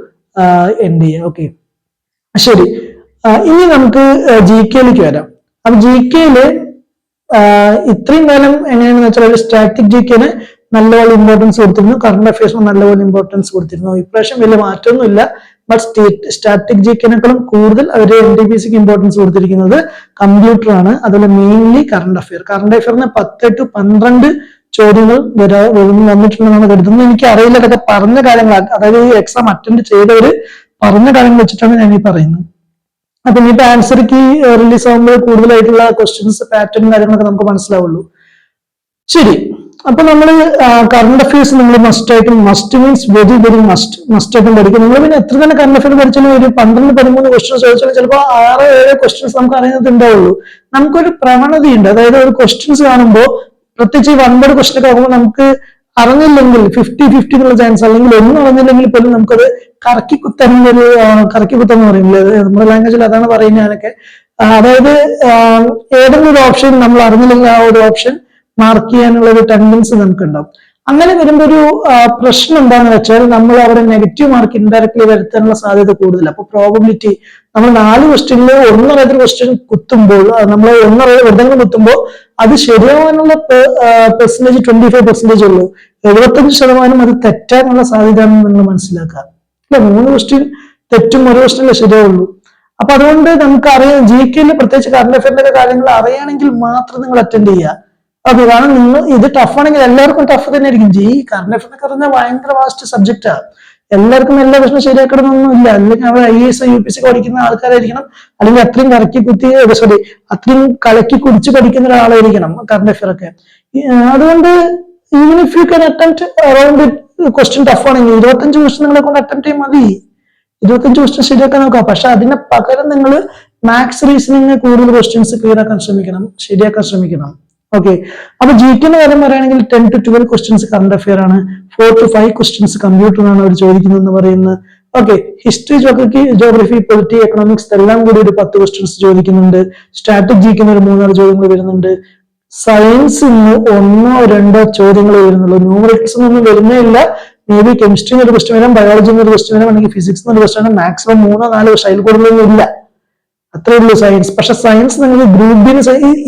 എൻഡ് ചെയ്യുക. ഓക്കെ, ശരി. ഇനി നമുക്ക് GK-യിലേക്ക് വരാം. അപ്പൊ GK-യില് ഇത്രയും കാലം എങ്ങനെയാണെന്ന് വെച്ചാൽ ഒരു സ്റ്റാറ്റിക് GK-ന് നല്ലപോലെ ഇമ്പോർട്ടൻസ് കൊടുത്തിരുന്നു, കറണ്ട് അഫയേഴ്സിന് നല്ലപോലെ ഇമ്പോർട്ടൻസ് കൊടുത്തിരുന്നു. ഇപ്രാവശ്യം വലിയ മാറ്റമൊന്നുമില്ല. ബട്ട് സ്റ്റാറ്റിക് GK-നെക്കാളും കൂടുതൽ അവർ NTPCക്ക് ഇമ്പോർട്ടൻസ് കൊടുത്തിരിക്കുന്നത് കമ്പ്യൂട്ടർ ആണ്. അതുപോലെ മെയിൻലി കറണ്ട് അഫയറിന് 10 to 12 ചോദ്യങ്ങൾ വന്നിട്ടുണ്ടെന്നാണ് കരുതുന്നത്. എനിക്ക് അറിയില്ല, അതൊക്കെ പറഞ്ഞ കാര്യങ്ങളാണ്, അതായത് ഈ എക്സാം അറ്റൻഡ് ചെയ്തവര് പറഞ്ഞ കാര്യങ്ങൾ വെച്ചിട്ടാണ് ഞാൻ ഈ പറയുന്നത്. അപ്പൊ ഇനിയിപ്പോ ആൻസർ കീ റിലീസ് ആകുമ്പോൾ കൂടുതലായിട്ടുള്ള ക്വസ്റ്റ്യൻസ് പാറ്റേൺ കാര്യങ്ങളൊക്കെ നമുക്ക് മനസ്സിലാവുള്ളൂ. ശരി, അപ്പൊ നമ്മൾ കറണ്ട് അഫയേഴ്സ് നമ്മൾ must means very very must ആയിട്ടും പഠിക്കും. നിങ്ങൾ പിന്നെ എത്ര തന്നെ കറണ്ട് അഫയർ പഠിച്ചാലും ഒരു 12-13 ക്വസ്റ്റ്യൻസ് ചോദിച്ചാലും ചിലപ്പോൾ 6-7 ക്വസ്റ്റ്യൻസ് നമുക്ക് അറിയുന്നത് ഉണ്ടാവുള്ളൂ. നമുക്കൊരു പ്രവണതയുണ്ട്, അതായത് ഒരു ക്വസ്റ്റ്യൻസ് കാണുമ്പോൾ പ്രത്യേകിച്ച് 1 ക്വസ്റ്റ്യൻ ഒക്കെ ആകുമ്പോൾ നമുക്ക് അറിഞ്ഞില്ലെങ്കിൽ 50-50 എന്നുള്ള ചാൻസ്, അല്ലെങ്കിൽ ഒന്നും അറിഞ്ഞില്ലെങ്കിൽ പോലും നമുക്കത് കറക്കി കുത്തെന്ന് പറയുന്നത് നമ്മുടെ ലാംഗ്വേജിൽ അതാണ് പറയുന്നത് ഞാനൊക്കെ. അതായത് ഏതെങ്കിലും ഒരു ഓപ്ഷൻ നമ്മൾ അറിഞ്ഞില്ലെങ്കിൽ ആ ഒരു ഓപ്ഷൻ മാർക്ക് ചെയ്യാനുള്ള ഒരു ടെൻഡൻസി നമുക്ക് ഉണ്ടാവും. അങ്ങനെ വരുമ്പോൾ ഒരു പ്രശ്നം എന്താണെന്ന് വെച്ചാൽ നമ്മൾ അവിടെ നെഗറ്റീവ് മാർക്ക് ഇൻഡയറക്ട്ലി വരുത്താനുള്ള സാധ്യത കൂടുതൽ. അപ്പൊ പ്രോബബിലിറ്റി നമ്മൾ 4 ക്വസ്റ്റ്യനിൽ 1 ക്വസ്റ്റ്യൻ കുത്തുമ്പോൾ, നമ്മൾ 1 കുത്തുമ്പോൾ അത് ശരിയാവാനുള്ള പെർസെന്റേജ് 25% ഉള്ളൂ. 75% അത് തെറ്റാനുള്ള സാധ്യത നിങ്ങൾ മനസ്സിലാക്കുക. അല്ലെ, 3 ക്വസ്റ്റ്യൻ തെറ്റും 1 ക്വസ്റ്റ്യനിലെ ശരിയാവുള്ളൂ. അപ്പൊ അതുകൊണ്ട് നമുക്ക് അറിയാം, GK-യിൽ പ്രത്യേകിച്ച് കറണ്ട് അഫയറിന്റെ കാര്യങ്ങൾ അറിയണമെങ്കിൽ മാത്രം നിങ്ങൾ അറ്റൻഡ് ചെയ്യുക. ഓക്കെ, കാരണം നിങ്ങൾ ഇത് ടഫ് ആണെങ്കിൽ എല്ലാവർക്കും ടഫ് തന്നെ ആയിരിക്കും. കറണ്ട് അഫയർ എന്നൊക്കെ പറഞ്ഞാൽ ഭയങ്കര വാസ്റ്റ് സബ്ജക്റ്റാണ്. എല്ലാവർക്കും എല്ലാ പ്രശ്നം ശരിയാക്കണമെന്നൊന്നും ഇല്ല. അല്ലെങ്കിൽ അവർ IAS UPSC പഠിക്കുന്ന ആൾക്കാരായിരിക്കണം, അല്ലെങ്കിൽ അത്രയും അത്രയും കലക്കി കുടിച്ച് പഠിക്കുന്ന ഒരാളായിരിക്കണം കറണ്ട് അഫയർ ഒക്കെ. അതുകൊണ്ട് even if you can attempt around question tough ആണെങ്കിൽ 25 ക്വസ്റ്റ്യൻ നിങ്ങളെ കൊണ്ട് അറ്റംപ്റ്റ് ചെയ്യാൻ മതി. 25 ക്വസ്റ്റ്യൻ ശരിയാക്കാൻ നോക്കാം. പക്ഷെ അതിന് പകരം നിങ്ങൾ മാത്സ് റീസണിങ് കൂടുതൽ ക്വസ്റ്റ്യൻസ് ക്ലിയർ ആക്കാൻ ശ്രമിക്കണം, ശരിയാക്കാൻ ശ്രമിക്കണം. ഓക്കെ, അപ്പൊ GK-ന്റെ കാര്യം പറയുകയാണെങ്കിൽ 10 to 12 ക്വസ്റ്റ്യൻസ് കറണ്ട് അഫയർ ആണ്, 4 to 5 ക്വസ്റ്റ്യൻസ് കമ്പ്യൂട്ടറാണ് അവർ ചോദിക്കുന്നതെന്ന് പറയുന്നത്. Okay, history, geography, polity, economics എല്ലാം കൂടി ഒരു 10 ക്വസ്റ്റ്യൻസ് ചോദിക്കുന്നുണ്ട്. സ്റ്റാറ്റിക് GK-ന് ഒരു 3-4 ചോദ്യങ്ങൾ വരുന്നുണ്ട്. സയൻസിന് 1-2 ചോദ്യങ്ങൾ വരുന്നുള്ളൂ. ന്യൂമറിക്സ് ഒന്നും വരുന്നേ ഇല്ല. മേ ബി കെമിസ്ട്രിന്ന് ഒരു ക്വസ്റ്റ്യൻ വരാം, ബയോളജിന്ന് ഒരു ക്വസ്റ്റ്യൻ വരാം, അല്ലെങ്കിൽ ഫിസിക്സ് ഒരു ക്വസ്റ്റ്യൻ വരാം. മാക്സിമം 3-4 സ്റ്റൈൽ കൂടുതലൊന്നും ഇല്ല, അത്രേ ഉള്ളൂ സയൻസ്. പക്ഷെ സയൻസ് നിങ്ങൾക്ക് ഗ്രൂപ്പ് ബിന്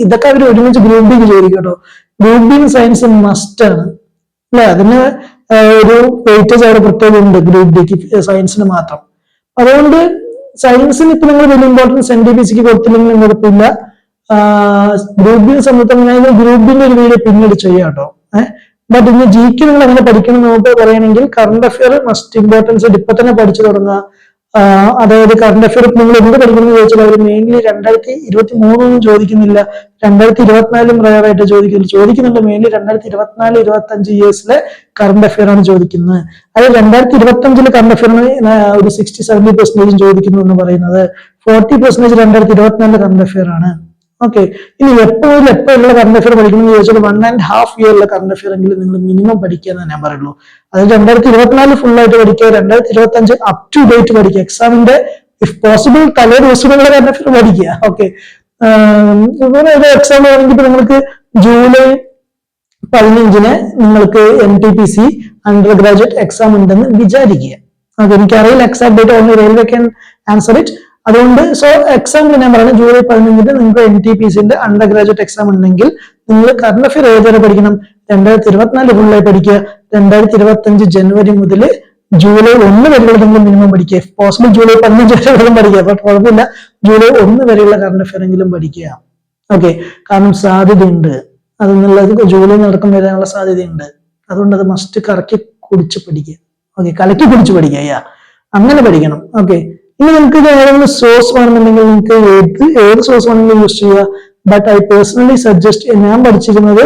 ഇതൊക്കെ അവർ ഒരുമിച്ച് ഗ്രൂപ്പ് ബിക്ക് ചോദിക്കും കേട്ടോ. ഗ്രൂപ്പ് ബിന് സയൻസ് മസ്റ്റ് ആണ് അല്ലെ, അതിന് ഒരു വെയിറ്റേജ് അവിടെ പ്രത്യേകം ഉണ്ട് ഗ്രൂപ്പ് ബിക്ക് സയൻസിന് മാത്രം. അതുകൊണ്ട് സയൻസിന് ഇപ്പൊ നിങ്ങൾ വലിയ ഇമ്പോർട്ടൻസ് NTPCക്ക് കൊടുത്തില്ലെങ്കിലും കുഴപ്പമില്ല. ഗ്രൂപ്പ് ബിനെ സംബന്ധിച്ച് ഗ്രൂപ്പ് ബിന്റെ ഒരു വീഡിയോ പിന്നീട് ചെയ്യാം കേട്ടോ. ബട്ട് ഇന്ന് GK നിങ്ങൾ അങ്ങനെ പഠിക്കണം നമുക്ക് പറയുകയാണെങ്കിൽ കറണ്ട് അഫയർ മസ്റ്റ് ഇമ്പോർട്ടൻസ് ഇപ്പൊ തന്നെ പഠിച്ചു തുടങ്ങുക. അതായത് കറണ്ട് അഫയർ നിങ്ങൾ എന്ത് പഠിക്കുന്നത് ചോദിച്ചാൽ അവർ മെയിൻലി 2023 ചോദിക്കുന്നില്ല, 2024 റയറായിട്ട് ചോദിക്കുന്നുണ്ട്. മെയിൻലി 2024-25 ഇയേഴ്സിലെ കറണ്ട് അഫയർ ആണ് ചോദിക്കുന്നത്. അതായത് 2025 കറണ്ട് അഫയറിന് ഒരു 60-70% ചോദിക്കുന്നു എന്ന് പറയുന്നത്. 40% 2024 കറണ്ട് അഫയർ ആണ്. ഓക്കെ. ഇനി എപ്പോഴുള്ള കറണ്ട് അഫയർ പഠിക്കണം എന്ന് ചോദിച്ചാൽ 1.5 ഇയറിലെ കറണ്ട് അഫയർ എങ്കിലും നിങ്ങൾ മിനിമം പഠിക്കുക എന്ന് ഞാൻ പറയുള്ളൂ. അത് 2024 ഫുൾ ആയിട്ട് പഠിക്കുക, 2025 അപ് ടു ഡേറ്റ് പഠിക്കുക. എക്സാമിന്റെ ഇഫ് പോസിബിൾ തലേ ദിവസമുള്ള കറണ്ട് അഫയർ പഠിക്കുക. ഓക്കെ. ഒരു എക്സാം ആണെങ്കിൽ ഇപ്പൊ നിങ്ങൾക്ക് ജൂലൈ 15 നിങ്ങൾക്ക് NTPC അണ്ടർ ഗ്രാജുവേറ്റ് എക്സാം ഉണ്ടെന്ന് വിചാരിക്കുക. ഓക്കെ. എനിക്കറിയില്ല exact date, only railway can answer it. അതുകൊണ്ട് എക്സാമ്പിൾ ഞാൻ പറയുന്നത് ജൂലൈ 15 നിങ്ങൾക്ക് NTPCന്റെ അണ്ടർ ഗ്രാജുവേറ്റ് എക്സാം ഉണ്ടെങ്കിൽ നിങ്ങൾ കറണ്ട് അഫയർ ഏതുവരെ പഠിക്കണം? 2024 ഫുള്ളായി പഠിക്കുക. 2025 ജനുവരി മുതൽ ജൂലൈ 1 വരെയുള്ള നിങ്ങൾ മിനിമം പഠിക്കുക. ഇഫ് പോസിബിൾ ജൂലൈ 15 വരെ പഠിക്കുക. ബട്ട് കുഴപ്പമില്ല, ജൂലൈ 1 വരെയുള്ള കറണ്ട് അഫയർ എങ്കിലും പഠിക്കുക. ഓക്കെ. കാരണം സാധ്യതയുണ്ട്, അതെന്നുള്ളത് ജൂലൈ നടക്കം വരാനുള്ള സാധ്യതയുണ്ട്. അതുകൊണ്ട് അത് മസ്റ്റ് കറക്കി കുടിച്ച് പഠിക്കുക. ഓക്കെ. കലക്കി കുടിച്ച് പഠിക്കുക. അങ്ങനെ പഠിക്കണം. ഓക്കെ. ഇനി നിങ്ങൾക്ക് ഏതെങ്കിലും സോഴ്സ് വേണമെന്നുണ്ടെങ്കിൽ നിങ്ങൾക്ക് ഏത് സോഴ്സ് വേണമെങ്കിലും യൂസ് ചെയ്യുക. ബട്ട് ഐ പേഴ്സണലി സജസ്റ്റ്, ഞാൻ പഠിച്ചിരുന്നത്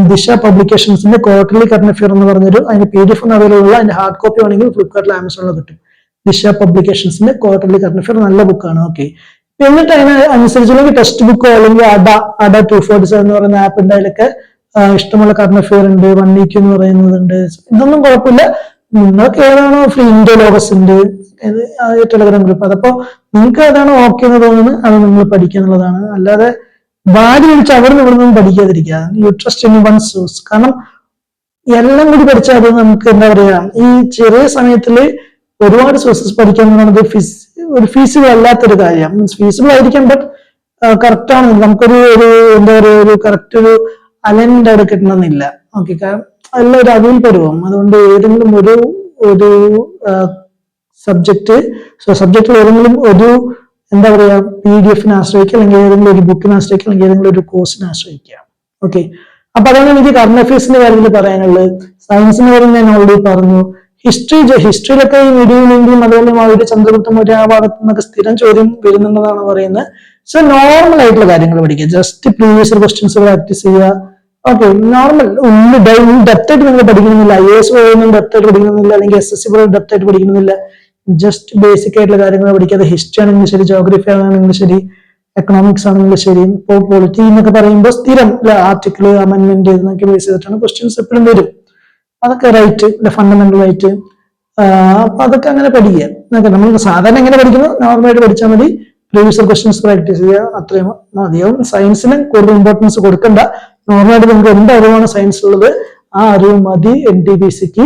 ദിശ പബ്ലിക്കേഷൻസിന്റെ ക്വാർട്ടർലി കറണ്ട് അഫയർ എന്ന് പറഞ്ഞൊരു, അതിന്റെ PDF അവൈലബിൾ ഉള്ള, അതിന്റെ ഹാർഡ് കോപ്പി ആണെങ്കിൽ ഫ്ലിപ്കാർട്ടിൽ ആമസോണിൽ കിട്ടും. ദിശ പബ്ലിക്കേഷൻസിന്റെ ക്വാർട്ടർലി കറണ്ട് അഫയർ നല്ല ബുക്കാണ്. ഓക്കെ. എന്നിട്ട് അതിനനുസരിച്ചുള്ള ടെക്സ്റ്റ് ബുക്കോ അല്ലെങ്കിൽ അഡ 247 എന്ന് പറയുന്ന ആപ്പ് ഉണ്ട്. അതിലൊക്കെ ഇഷ്ടമുള്ള കറണ്ട് അഫയർ ഉണ്ട്. 180 എന്ന് പറയുന്നതുണ്ട്. ഇതൊന്നും കുഴപ്പമില്ല. നിങ്ങൾക്ക് ഏതാണോ ഫ്രീ, ഇന്ത്യ ലോകസ് ഉണ്ട്, ടെലഗ്രാം ഗ്രൂപ്പ്, അതപ്പോ നിങ്ങൾക്ക് ഏതാണോ ഓക്കെ എന്ന് തോന്നുന്നത് അത് നിങ്ങൾ പഠിക്കുക എന്നുള്ളതാണ്. അല്ലാതെ വാരി വിളിച്ച് അവിടെ നിന്നും പഠിക്കാതിരിക്കുക. You trust in one source. കാരണം എല്ലാം കൂടി പഠിച്ചാൽ അത് നമുക്ക് എന്താ പറയാ, ഈ ചെറിയ സമയത്തില് ഒരുപാട് സോഴ്സസ് പഠിക്കാൻ എന്നുള്ളത് ഒരു ഫീസിബിൾ അല്ലാത്തൊരു കാര്യം. മീൻസ് ഫീസിബിൾ ആയിരിക്കാം, ബട്ട് കറക്റ്റ് ആണ്. നമുക്കൊരു എന്താ പറയുക, ഒരു കറക്റ്റ് ഒരു അലൈൻമെന്റ് അവിടെ കിട്ടണമെന്നില്ല. ഓക്കെ. കാരണം എല്ലാം ഒരു അതിൽ പരുവം. അതുകൊണ്ട് ഏതെങ്കിലും ഒരു സബ്ജക്റ്റിൽ ഏതെങ്കിലും ഒരു എന്താ പറയാ PDF-നെ ആശ്രയിക്കുക, അല്ലെങ്കിൽ ഏതെങ്കിലും ഒരു ബുക്കിനെ ആശ്രയിക്കുക, അല്ലെങ്കിൽ ഏതെങ്കിലും ഒരു കോഴ്സിനെ ആശ്രയിക്കുക. ഓക്കെ. അപ്പൊ അതാണ് എനിക്ക് കറണ്ട് അഫയേഴ്സിന്റെ കാര്യത്തിൽ പറയാനുള്ളത്. സയൻസിന്റെ കാര്യം ഞാൻ ഓൾറെഡി പറഞ്ഞു. ഹിസ്റ്ററിയിലൊക്കെ ഈ മെഡീവലും അതുപോലെ മൗര്യ ചന്ദ്രഗുപ്ത മൗര്യ ആ ഭാഗത്തു നിന്നൊക്കെ സ്ഥിരം ചോദ്യം വരുന്നുണ്ടെന്നാണ് പറയുന്നത്. സോ നോർമൽ ആയിട്ടുള്ള കാര്യങ്ങൾ പഠിക്കുക. ജസ്റ്റ് പ്രീവിയസ് ക്വസ്റ്റ്യൻസ് പ്രാക്ടീസ് ചെയ്യുക. ഓക്കെ. നോർമൽ ഡെപ്ത് ആയിട്ട് നിങ്ങൾ പഠിക്കണമെന്നില്ല. IAS പോയൊന്നും ഡെപ്ത് ആയിട്ട് പഠിക്കണമെന്നില്ല, അല്ലെങ്കിൽ SSC പോലെ ഡെപ്ത് ആയിട്ട് പഠിക്കണമെന്നില്ല. ജസ്റ്റ് ബേസിക് ആയിട്ടുള്ള കാര്യങ്ങൾ പഠിക്കാതെ ഹിസ്റ്ററി ആണെങ്കിലും ശരി, ജോഗ്രഫി ആണെങ്കിലും ശരി, എക്കണോമിക്സ് ആണെങ്കിലും ശരി, ഇപ്പോൾ പൊളിറ്റി എന്നൊക്കെ പറയുമ്പോൾ സ്ഥിരം ആർട്ടിക്കിൾ അമെന്റ്മെന്റ് എന്നൊക്കെ ബേസ് ചെയ്തിട്ടാണ് ക്വസ്റ്റ്യൻസ് എപ്പോഴും വരും. അതൊക്കെ റൈറ്റ്, ഫണ്ടമെന്റൽ റൈറ്റ്, അപ്പൊ അതൊക്കെ അങ്ങനെ പഠിക്കുക. നമ്മൾ സാധാരണ എങ്ങനെ പഠിക്കുന്നു നോർമലായിട്ട് പഠിച്ചാൽ മതി. പ്രീവിയസ് ക്വസ്റ്റ്യൻസ് പ്രാക്ടീസ് ചെയ്യുക, അത്രയും മതിയാവും. സയൻസിന് കൂടുതൽ ഇമ്പോർട്ടൻസ് കൊടുക്കണ്ട. നോർമലായിട്ട് നിങ്ങൾക്ക് എന്ത് അറിവാണ് സയൻസ് ഉള്ളത് ആ അറിവ് മതി NTPCക്ക്.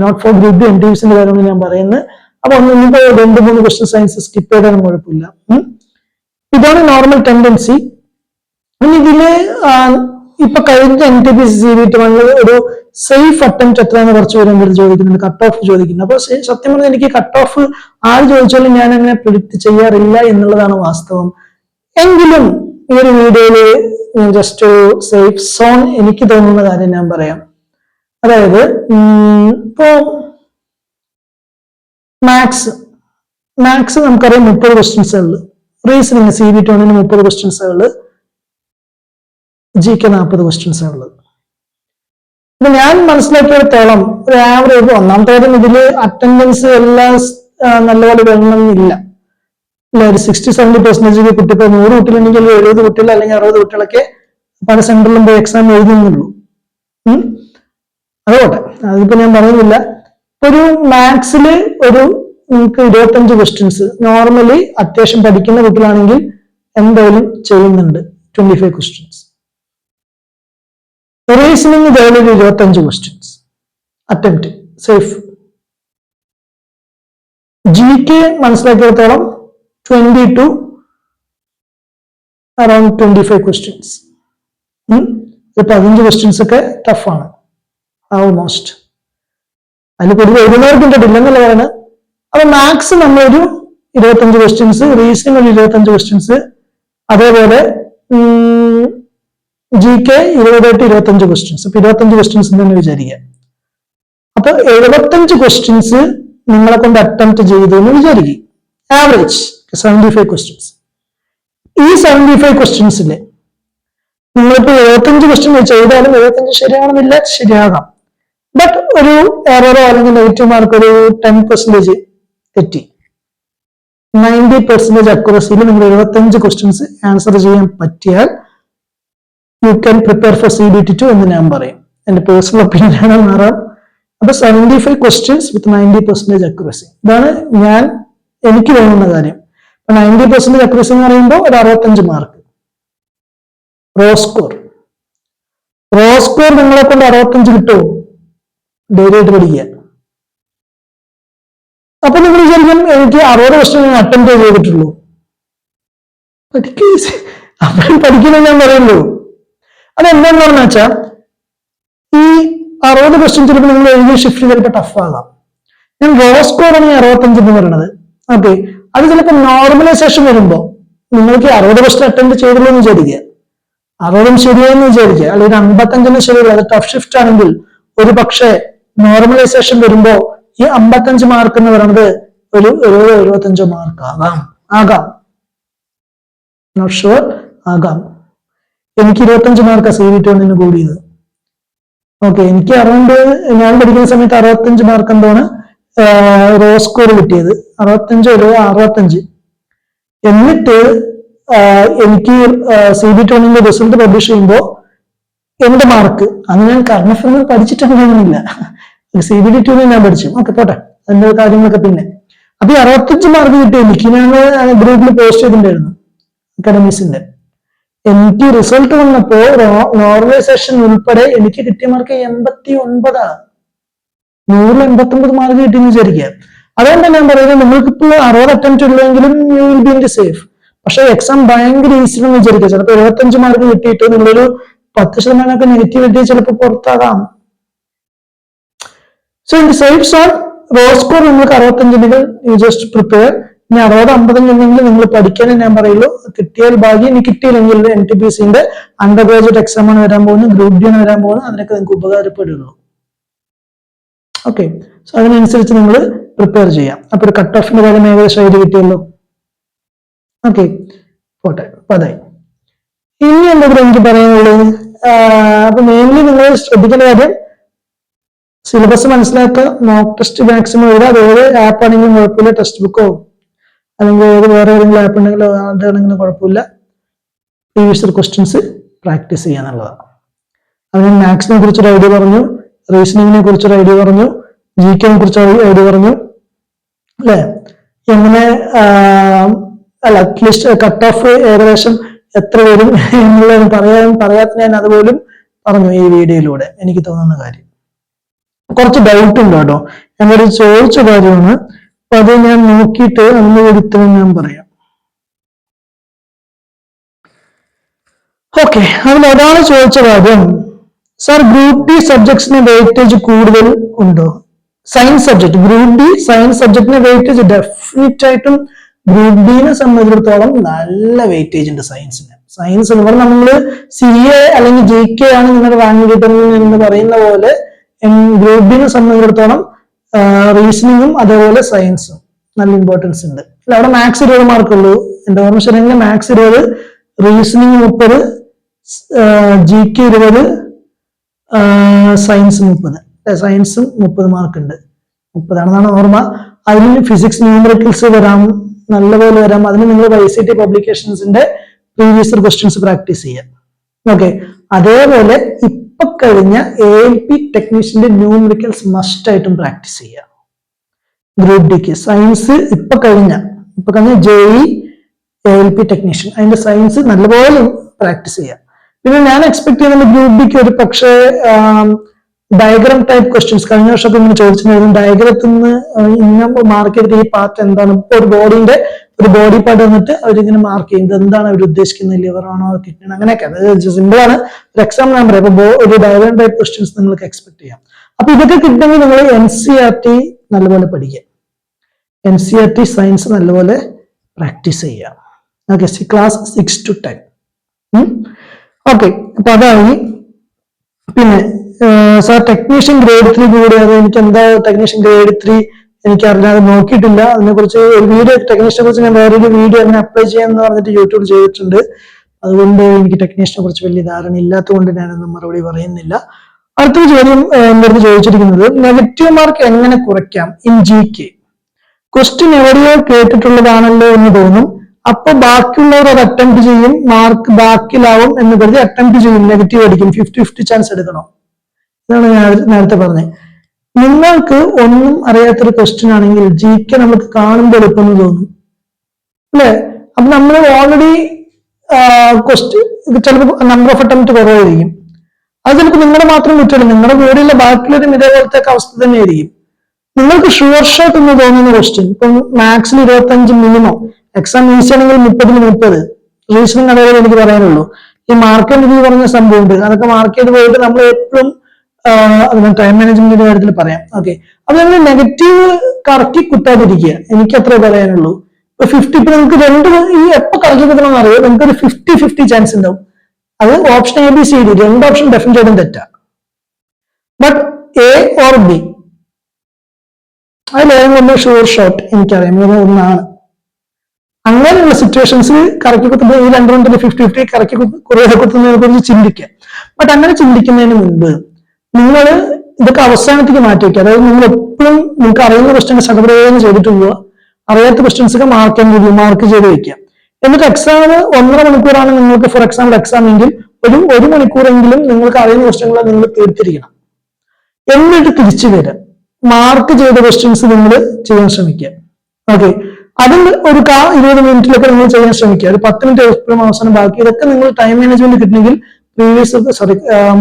നോട്ട് ഫോർ ഗ്രൂപ്പ് ഡി NTPCന്റെ കാര്യമാണ് ഞാൻ പറയുന്നത്. അപ്പൊ നിങ്ങൾക്ക് 2-3 ക്വസ്റ്റ്യൻ സയൻസ് സ്കിപ്പ് ചെയ്താലും കുഴപ്പമില്ല. ഇതാണ് നോർമൽ ടെൻഡൻസി. ഇനി ഇതില് ഇപ്പൊ കഴിഞ്ഞ NTPC CBT ഒരു സേഫ് അറ്റംപ്റ്റ് എത്രയെന്ന് കുറച്ച് പേര് എൻ്റെ ചോദിക്കുന്നുണ്ട്, കട്ട് ഓഫ് ചോദിക്കുന്നുണ്ട്. അപ്പൊ സത്യം പറഞ്ഞാൽ എനിക്ക് കട്ട് ഓഫ് ആര് ചോദിച്ചാലും ഞാൻ അങ്ങനെ പ്രിഡിക്റ്റ് ചെയ്യാറില്ല എന്നുള്ളതാണ് വാസ്തവം. എങ്കിലും ഈ ഒരു വീഡിയോയില് ജസ്റ്റ് സേഫ് സോൺ എനിക്ക് തോന്നുന്ന കാര്യം ഞാൻ പറയാം. അതായത് ഇപ്പോ മാത്സ് നമുക്കറിയാം 30 ക്വസ്റ്റ്യൻസ് ഉള്ളു. റീസണിങ് CBT 1 30 ക്വസ്റ്റ്യൻസ് ഉള്ളു. GK 40 ക്വസ്റ്റ്യൻസ് ഉള്ളത്. ഇപ്പൊ ഞാൻ മനസ്സിലാക്കിയിടത്തോളം ഒരു ആവറേജ്, ഒന്നാമത്തെ കാര്യം ഇതില് അറ്റൻഡൻസ് എല്ലാം നല്ലപോലെ വേണമെന്നില്ല. ഒരു 60-70% കുട്ടികൾ 100 കുട്ടികളുണ്ടെങ്കിൽ 70 കുട്ടികൾ അല്ലെങ്കിൽ 60 കുട്ടികളൊക്കെ പല സെന്ററിലും പോയി എക്സാം എഴുതുന്നുള്ളൂ. അതുകൊട്ടെ, അതിപ്പോ ഞാൻ പറയുന്നില്ല. ഒരു മാത്സില് നിങ്ങൾക്ക് 25 ക്വസ്റ്റ്യൻസ് നോർമലി അത്യാവശ്യം പഠിക്കുന്ന കുട്ടികളാണെങ്കിൽ എന്തായാലും ചെയ്യുന്നുണ്ട്. 25 ക്വസ്റ്റ്യൻസ്. റീസണിങ് ഇതേപോലെ 25 questions attempt safe. GK മനസ്സിലാക്കിയിടത്തോളം 20 to around 25 questions. 15 questions ഒക്കെ ടഫാണ് ഓൾമോസ്റ്റ്. അതിൽ കൂടുതൽ എഴുതുന്നവർക്കുണ്ട്, ഇല്ലെന്നുള്ളതാണ്. അപ്പൊ മാത്സ് നമ്മളൊരു 25 ക്വസ്റ്റ്യൻസ്, റീസണിങ് ഒരു 25 ക്വസ്റ്റ്യൻസ്, അതേപോലെ GK 20 to 25 ക്വസ്റ്റ്യൻസ്. അപ്പൊ 25 ക്വസ്റ്റ്യൻസ് തന്നെ വിചാരിക്കുക. അപ്പൊ 75 ക്വസ്റ്റ്യൻസ് നിങ്ങളെ കൊണ്ട് അറ്റംപ്റ്റ് ചെയ്തു എന്ന് വിചാരിക്കുക. Average 75 questions. ഈ 75 ക്വസ്റ്റ്യൻസില് നിങ്ങളിപ്പോ 75 ക്വസ്റ്റ്യൻ ചെയ്താലും 75 ശരിയാണെന്നില്ല, ശരിയാകാം. ബട്ട് ഒരു എററോ അല്ലെങ്കിൽ നെഗറ്റീവ് മാർക്ക് ഒരു 10% തെറ്റി. 90% അക്യുറസിയിൽ നിങ്ങൾ 75 ക്വസ്റ്റ്യൻസ് ആൻസർ ചെയ്യാൻ പറ്റിയാൽ you can prepare for CBT2 എന്ന് ഞാൻ പറയും. എന്റെ പേഴ്സണൽ ഒപ്പീനിയൻ ആണ്, മാറാം. അപ്പൊ 75 ക്വസ്റ്റ്യൻസ് വിത്ത് 90% അക്യുറസി, ഇതാണ് എനിക്ക് തോന്നുന്ന കാര്യം. 90% അക്യുറസി എന്ന് പറയുമ്പോൾ ഒരു 65 മാർക്ക്. റോ സ്കോർ നിങ്ങളെ കൊണ്ട് 65 കിട്ടുമോ? ഡെയിലി ആയിട്ട് പഠിക്കുക. അപ്പൊ നിങ്ങൾ വിചാരിക്കും എനിക്ക് 60 ക്വസ്റ്റ്യൻ ഞാൻ അറ്റംപ്റ്റ് ചെയ്തിട്ടുള്ളൂ. പഠിക്കുന്നത് ഞാൻ പറയുള്ളൂ. അതെന്താന്ന് പറഞ്ഞാൽ വെച്ചാൽ ഈ 60 ക്വസ്റ്റ്യൻ ചിലപ്പോൾ നിങ്ങൾ എഴുതിയ ഷിഫ്റ്റ് ചിലപ്പോൾ ടഫ് ആകാം. ഞാൻ റോ സ്കോർ ആണ് 65 എന്ന് പറയുന്നത്. ഓക്കെ, അത് ചിലപ്പോൾ നോർമലൈസേഷൻ വരുമ്പോൾ നിങ്ങൾക്ക് 60 ക്വസ്റ്റ്യൻ അറ്റംപ്റ്റ് ചെയ്തുള്ളൂ എന്ന് വിചാരിക്കുക, 60 ശരിയെന്ന് വിചാരിക്കുക, അല്ലെങ്കിൽ 55 ശരിയല്ല, അത് ടഫ് ഷിഫ്റ്റ് ആണെങ്കിൽ ഒരു പക്ഷേ നോർമലൈസേഷൻ വരുമ്പോ ഈ 55 മാർക്ക് എന്ന് പറയുന്നത് ഒരു 75 മാർക്ക് ആകാം. നോട്ട് ഷുവർ, ആകാം. എനിക്ക് 25 മാർക്ക് CBT1 കൂടിയത്. ഓക്കെ, എനിക്ക് അറൗണ്ട് ഞാൻ പഠിക്കുന്ന സമയത്ത് 65 മാർക്ക് എന്താണ് റോ സ്കോർ കിട്ടിയത്, 65 ഒരു 65. എന്നിട്ട് എനിക്ക് CBT1 റിസൾട്ട് പബ്ലിഷ് ചെയ്യുമ്പോൾ എന്റെ മാർക്ക് അന്ന് ഞാൻ കറണ്ട് അഫയർസ് പഠിച്ചിട്ടൊന്നുമില്ല, CBT2 ഞാൻ പഠിച്ചു. ഓക്കെ, പോട്ടെ, അതിന്റെ കാര്യങ്ങളൊക്കെ പിന്നെ. അപ്പൊ ഈ 65 മാർക്ക് കിട്ടി എനിക്ക്. ഞാൻ ഗ്രൂപ്പിൽ പോസ്റ്റ് ചെയ്തിട്ടുണ്ടായിരുന്നു അക്കാഡമീസിന്റെ. എനിക്ക് റിസൾട്ട് വന്നപ്പോ നോർമലൈസേഷൻ ഉൾപ്പെടെ എനിക്ക് കിട്ടിയ മാർക്ക് 89. 189 മാർക്ക് കിട്ടിയെന്ന് വിചാരിക്കുക. അതുകൊണ്ട് ഞാൻ പറയുന്നത് നിങ്ങൾക്കിപ്പോ 60 അറ്റംപ്റ്റ് ഉള്ളെങ്കിലും you will be in the safe. പക്ഷെ എക്സാം ഭയങ്കര ഈസി എന്ന് വിചാരിക്കുക. ചിലപ്പോൾ 75 മാർക്ക് കിട്ടിയിട്ട് നിങ്ങളൊരു 10% നെഗറ്റീവ് കിട്ടിയാൽ ചിലപ്പോൾ പുറത്താകാം. So in the safe zone, raw score നിങ്ങൾക്ക് 65 യു ജസ്റ്റ് പ്രിപ്പയർ. ഇനി 60-55 ഉണ്ടെങ്കിൽ നിങ്ങൾ പഠിക്കാനേ ഞാൻ പറയുള്ളൂ. കിട്ടിയാൽ ഭാഗ്യം, ഇനി കിട്ടിയില്ലെങ്കിൽ NTPCന്റെ അണ്ടർ ഗ്രാജുവേറ്റ് എക്സാം ആണ് വരാൻ പോകുന്നത്, ഗ്രൂപ്പ് ഡി ആണ് വരാൻ പോകുന്നത്, അതിനൊക്കെ നിങ്ങൾക്ക് ഉപകാരപ്പെടുള്ളൂ. ഓക്കെ, സോ അതിനനുസരിച്ച് നിങ്ങൾ പ്രിപ്പയർ ചെയ്യാം. അപ്പൊ ഒരു കട്ട് ഓഫിന്റെ കാര്യം ഏകദേശം ഐഡിയ കിട്ടിയല്ലോ. ഓക്കെ, പോട്ടെ, അതായി. ഇനി എന്തെങ്കിലും എനിക്ക് പറയാനുള്ളത്, അപ്പൊ മെയിൻലി നിങ്ങൾ ശ്രദ്ധിക്കേണ്ട കാര്യം സിലബസ് മനസ്സിലാക്കുക, മോക്ക് ടെസ്റ്റ് മാക്സിമം എഴുതുക. അത് ഏത് ആപ്പ് ആണെങ്കിലും കുഴപ്പമില്ല, ടെക്സ്റ്റ് ബുക്കോ അല്ലെങ്കിൽ വേറെ ഏതെങ്കിലും ആപ്പ് ഉണ്ടെങ്കിലോ അതാണെങ്കിലും കുഴപ്പമില്ല. പ്രീവിയസ് ക്വസ്റ്റ്യൻസ് പ്രാക്ടീസ് ചെയ്യാന്നുള്ളതാണ്. അതിന് മാത്സിനെ കുറിച്ചൊരു ഐഡിയ പറഞ്ഞു, റീസണിങ്ങിനെ കുറിച്ചൊരു ഐഡിയ പറഞ്ഞു, GK കുറിച്ച് ഐഡിയ പറഞ്ഞു, അല്ലെ? എങ്ങനെ അറ്റ്ലീസ്റ്റ് കട്ട് ഓഫ് ഏകദേശം എത്ര വരും എന്നുള്ളത് പറയാത്ത ഞാൻ അതുപോലും പറഞ്ഞു ഈ വീഡിയോയിലൂടെ. എനിക്ക് തോന്നുന്ന കാര്യം കുറച്ച് ഡൗട്ട് ഉണ്ട് കേട്ടോ, എന്നൊരു ചോദിച്ച കാര്യമാണ്. അപ്പൊ അത് ഞാൻ നോക്കിയിട്ട് അതിന് കൊടുത്തത് ഞാൻ പറയാം. ഓക്കെ, അതിൽ ഒരാള് ചോദിച്ച കാര്യം, സാർ ഗ്രൂപ്പ് ഡി സബ്ജക്ട്സിന് വെയിറ്റേജ് കൂടുതൽ ഉണ്ടോ? Science subject, group D science സബ്ജക്റ്റിന് വെയിറ്റേജ് ഡെഫിനറ്റ് ആയിട്ടും ഗ്രൂപ്പ് ഡിനെ സംബന്ധിച്ചിടത്തോളം നല്ല വെയിറ്റേജ് ഉണ്ട് സയൻസിന്. സയൻസ് എന്ന് പറഞ്ഞാൽ നമ്മള് CA അല്ലെങ്കിൽ GK ആണ് നിങ്ങളുടെ റാങ്ക് കിട്ടുന്നത് എന്ന് പറയുന്ന പോലെ ഗ്രൂപ്പ് ഡിനെ സംബന്ധിച്ചിടത്തോളം റീസണിങ്ങും അതേപോലെ സയൻസും നല്ല ഇമ്പോർട്ടൻസ് ഉണ്ട്. അവിടെ മാത്സ് 20 മാർക്കുള്ളൂ എന്റെ ഓർമ്മ ശരിയെങ്കിൽ, മാത്സ് 20, റീസണിങ് 30, GK 20, സയൻസ് 30. സയൻസും 30 മാർക്ക് ഉണ്ട്, 30 ആണെന്നാണ് ഓർമ്മ. അതിന് ഫിസിക്സ് ന്യൂമറിക്കൽസ് വരാം, നല്ലപോലെ വരാം. അതിന് നിങ്ങൾ ICT പബ്ലിക്കേഷൻസിന്റെ പ്രീവിയസ് ക്വസ്റ്റ്യൻസ് പ്രാക്ടീസ് ചെയ്യാം. ഓക്കെ, അതേപോലെ ഇപ്പൊ കഴിഞ്ഞ ALP ടെക്നീഷ്യന്റെ ന്യൂമറിക്കൽസ് മസ്റ്റ് ആയിട്ടും പ്രാക്ടീസ് ചെയ്യാം. ഗ്രൂപ്പ് ഡിക്ക് സയൻസ് ഇപ്പൊ കഴിഞ്ഞ JEE ALP ടെക്നീഷ്യൻ അതിന്റെ സയൻസ് നല്ലപോലെ പ്രാക്ടീസ് ചെയ്യാം. പിന്നെ ഞാൻ എക്സ്പെക്ട് ചെയ്യുന്നത് ഗ്രൂപ്പ് ഡിക്ക് ഒരു പക്ഷേ ഡയഗ്രാം ടൈപ്പ് ക്വസ്റ്റ്യൻസ് കഴിഞ്ഞ വർഷമൊക്കെ ഇങ്ങനെ ചോദിച്ചിട്ടുണ്ടായിരുന്നു. ഡയഗ്രത്തിൽ നിന്ന് ഇങ്ങനെ മാർക്ക് ചെയ്തിട്ട് ഈ പാർട്ട് എന്താണ്, ഇപ്പൊ ഒരു ബോഡിന്റെ ഒരു ബോഡി പാർട്ട് വന്നിട്ട് അവരിങ്ങനെ മാർക്ക് ചെയ്യുന്നത് എന്താണ് അവർ ഉദ്ദേശിക്കുന്നത്, ലിവർ ആണോ കിഡ്നി അങ്ങനെയൊക്കെ. അത് സിമ്പിൾ ആണ്, ഒരു എക്സാം ഞാൻ പറയാം. അപ്പൊ ഒരു ഡയഗ്രാം ടൈപ്പ് ക്വസ്റ്റ്യൻസ് നിങ്ങൾക്ക് എക്സ്പെക്ട് ചെയ്യാം. അപ്പൊ ഇതൊക്കെ കിട്ടുമെങ്കിൽ നിങ്ങൾ NCERT നല്ലപോലെ പഠിക്കുക, NCERT സയൻസ് നല്ലപോലെ പ്രാക്ടീസ് ചെയ്യാം. Okay, class 6 to 10. ഓക്കെ, അപ്പൊ അതായി. പിന്നെ സാർ ടെക്നീഷ്യൻ ഗ്രേഡ് 3 കൂടി, അത് എനിക്ക് എന്താ ടെക്നീഷ്യൻ ഗ്രേഡ് 3 എനിക്ക് അറിയാതെ നോക്കിയിട്ടില്ല. അതിനെ കുറിച്ച് ഒരു വീഡിയോ, ടെക്നീഷ്യനെ കുറിച്ച് ഞാൻ വേറൊരു വീഡിയോ അങ്ങനെ അപ്ലൈ ചെയ്യാന്ന് പറഞ്ഞിട്ട് യൂട്യൂബ് ചെയ്തിട്ടുണ്ട്. അതുകൊണ്ട് എനിക്ക് ടെക്നീഷ്യനെ കുറിച്ച് വലിയ ധാരണ ഇല്ലാത്തതുകൊണ്ട് ഞാനൊന്നും മറുപടി പറയുന്നില്ല. അടുത്തൊരു ചോദ്യം എൻ്റെ അടുത്ത് ചോദിച്ചിരിക്കുന്നത്, നെഗറ്റീവ് മാർക്ക് എങ്ങനെ കുറയ്ക്കാം ഇൻ GK? ക്വസ്റ്റ്യൻ എവിടെയോ കേട്ടിട്ടുള്ളതാണല്ലോ എന്ന് തോന്നും. അപ്പൊ ബാക്കിയുള്ളവർ അത് അറ്റംപ്റ്റ് ചെയ്യും, മാർക്ക് ബാക്കിലാവും എന്ന് കരുതി അറ്റംപ്റ്റ് ചെയ്യും, നെഗറ്റീവ് അടിക്കും, 50-50 ചാൻസ് എടുക്കണം. ഇതാണ് ഞാൻ നേരത്തെ പറഞ്ഞത്. നിങ്ങൾക്ക് ഒന്നും അറിയാത്തൊരു ക്വസ്റ്റ്യൻ ആണെങ്കിൽ GK നമുക്ക് കാണുമ്പോൾ എളുപ്പമെന്ന് തോന്നും അല്ലെ? അപ്പൊ നമ്മൾ ഓൾറെഡി ക്വസ്റ്റ്യൻ ചിലപ്പോൾ നമ്പർ ഓഫ് അറ്റംപ്റ്റ് കുറവായിരിക്കും. അത് ചിലപ്പോൾ നിങ്ങളുടെ മാത്രം കുറ്റമല്ല, നിങ്ങളുടെ കൂടെയുള്ള ബാക്കിയുള്ളവരും ഇതേപോലത്തെ അവസ്ഥ തന്നെയായിരിക്കും. നിങ്ങൾക്ക് ഷുവർ ഷോട്ട് എന്ന് തോന്നുന്ന ക്വസ്റ്റ്യൻ, ഇപ്പം മാത്സിൽ 25 മിനിമം, എക്സാം ഈസി ആണെങ്കിൽ 30-30, റീസണിങ് അതേപോലെ എനിക്ക് പറയാനുള്ളൂ. ഈ മാർക്ക് എന്ന് പറഞ്ഞ സംഭവം ഉണ്ട്, അതൊക്കെ മാർക്ക് ചെയ്ത് പോയിട്ട് നമ്മൾ എപ്പോഴും ടൈം മാനേജ്മെന്റിന്റെ കാര്യത്തിൽ പറയാം. ഓക്കെ, അപ്പൊ നിങ്ങൾ നെഗറ്റീവ് കറക്കി കുത്താതിരിക്കുക, എനിക്ക് അത്രേ പറയാനുള്ളൂ. ഇപ്പൊ 50, ഇപ്പൊ നിങ്ങൾക്ക് ഈ എപ്പോ കറക്കി കുത്തണമെന്ന് അറിയാം, നിങ്ങൾക്ക് ഒരു 50-50 ചാൻസ് ഉണ്ടാവും. അത് ഓപ്ഷൻ ABCD, 2 ഓപ്ഷൻ ഡെഫിനറ്റ് ആയിട്ടും തെറ്റാ. ബട്ട് A or B, അതിലേതെങ്കിലും ഷുവർ ഷോട്ട് എനിക്കറിയാം ഒന്നാണ്. അങ്ങനെയുള്ള സിറ്റുവേഷൻസിൽ കറക്കി കുത്തുമ്പോൾ ഈ 2 50-50 കറക്കി കുറേ കുത്തുന്നതിനെ കുറിച്ച് ചിന്തിക്കുക. ബട്ട് അങ്ങനെ ചിന്തിക്കുന്നതിന് മുൻപ് നിങ്ങൾ ഇതൊക്കെ അവസാനത്തേക്ക് മാറ്റി വയ്ക്കുക. അതായത് നിങ്ങൾ എപ്പോഴും നിങ്ങൾക്ക് അറിയുന്ന ക്വസ്റ്റ്യൻസ് സടപ്രയോഗം ചെയ്തിട്ട് പോവുക, അറിയാത്ത ക്വസ്റ്റ്യൻസ് ഒക്കെ മാർക്ക് ചെയ്ത് വെക്കുക. എന്നിട്ട് എക്സാം 1.5 മണിക്കൂറാണ് നിങ്ങൾക്ക് ഫോർ എക്സാമ്പിൾ എക്സാം എങ്കിൽ ഒരു മണിക്കൂറെങ്കിലും നിങ്ങൾക്ക് അറിയുന്ന ക്വസ്റ്റ്യൻകൾ നിങ്ങൾ തീർത്തിരിക്കണം. എന്നിട്ട് തിരിച്ചു വരാം, മാർക്ക് ചെയ്ത ക്വസ്റ്റ്യൻസ് നിങ്ങൾ ചെയ്യാൻ ശ്രമിക്കുക. ഓക്കെ, അതിൽ ഒരു 20 മിനിറ്റിലൊക്കെ നിങ്ങൾ ചെയ്യാൻ ശ്രമിക്കുക. ഒരു 10 മിനിറ്റ് എപ്പോഴും അവസാനം ബാക്കി. ഇതൊക്കെ നിങ്ങൾ ടൈം മാനേജ്മെന്റ് കിട്ടണമെങ്കിൽ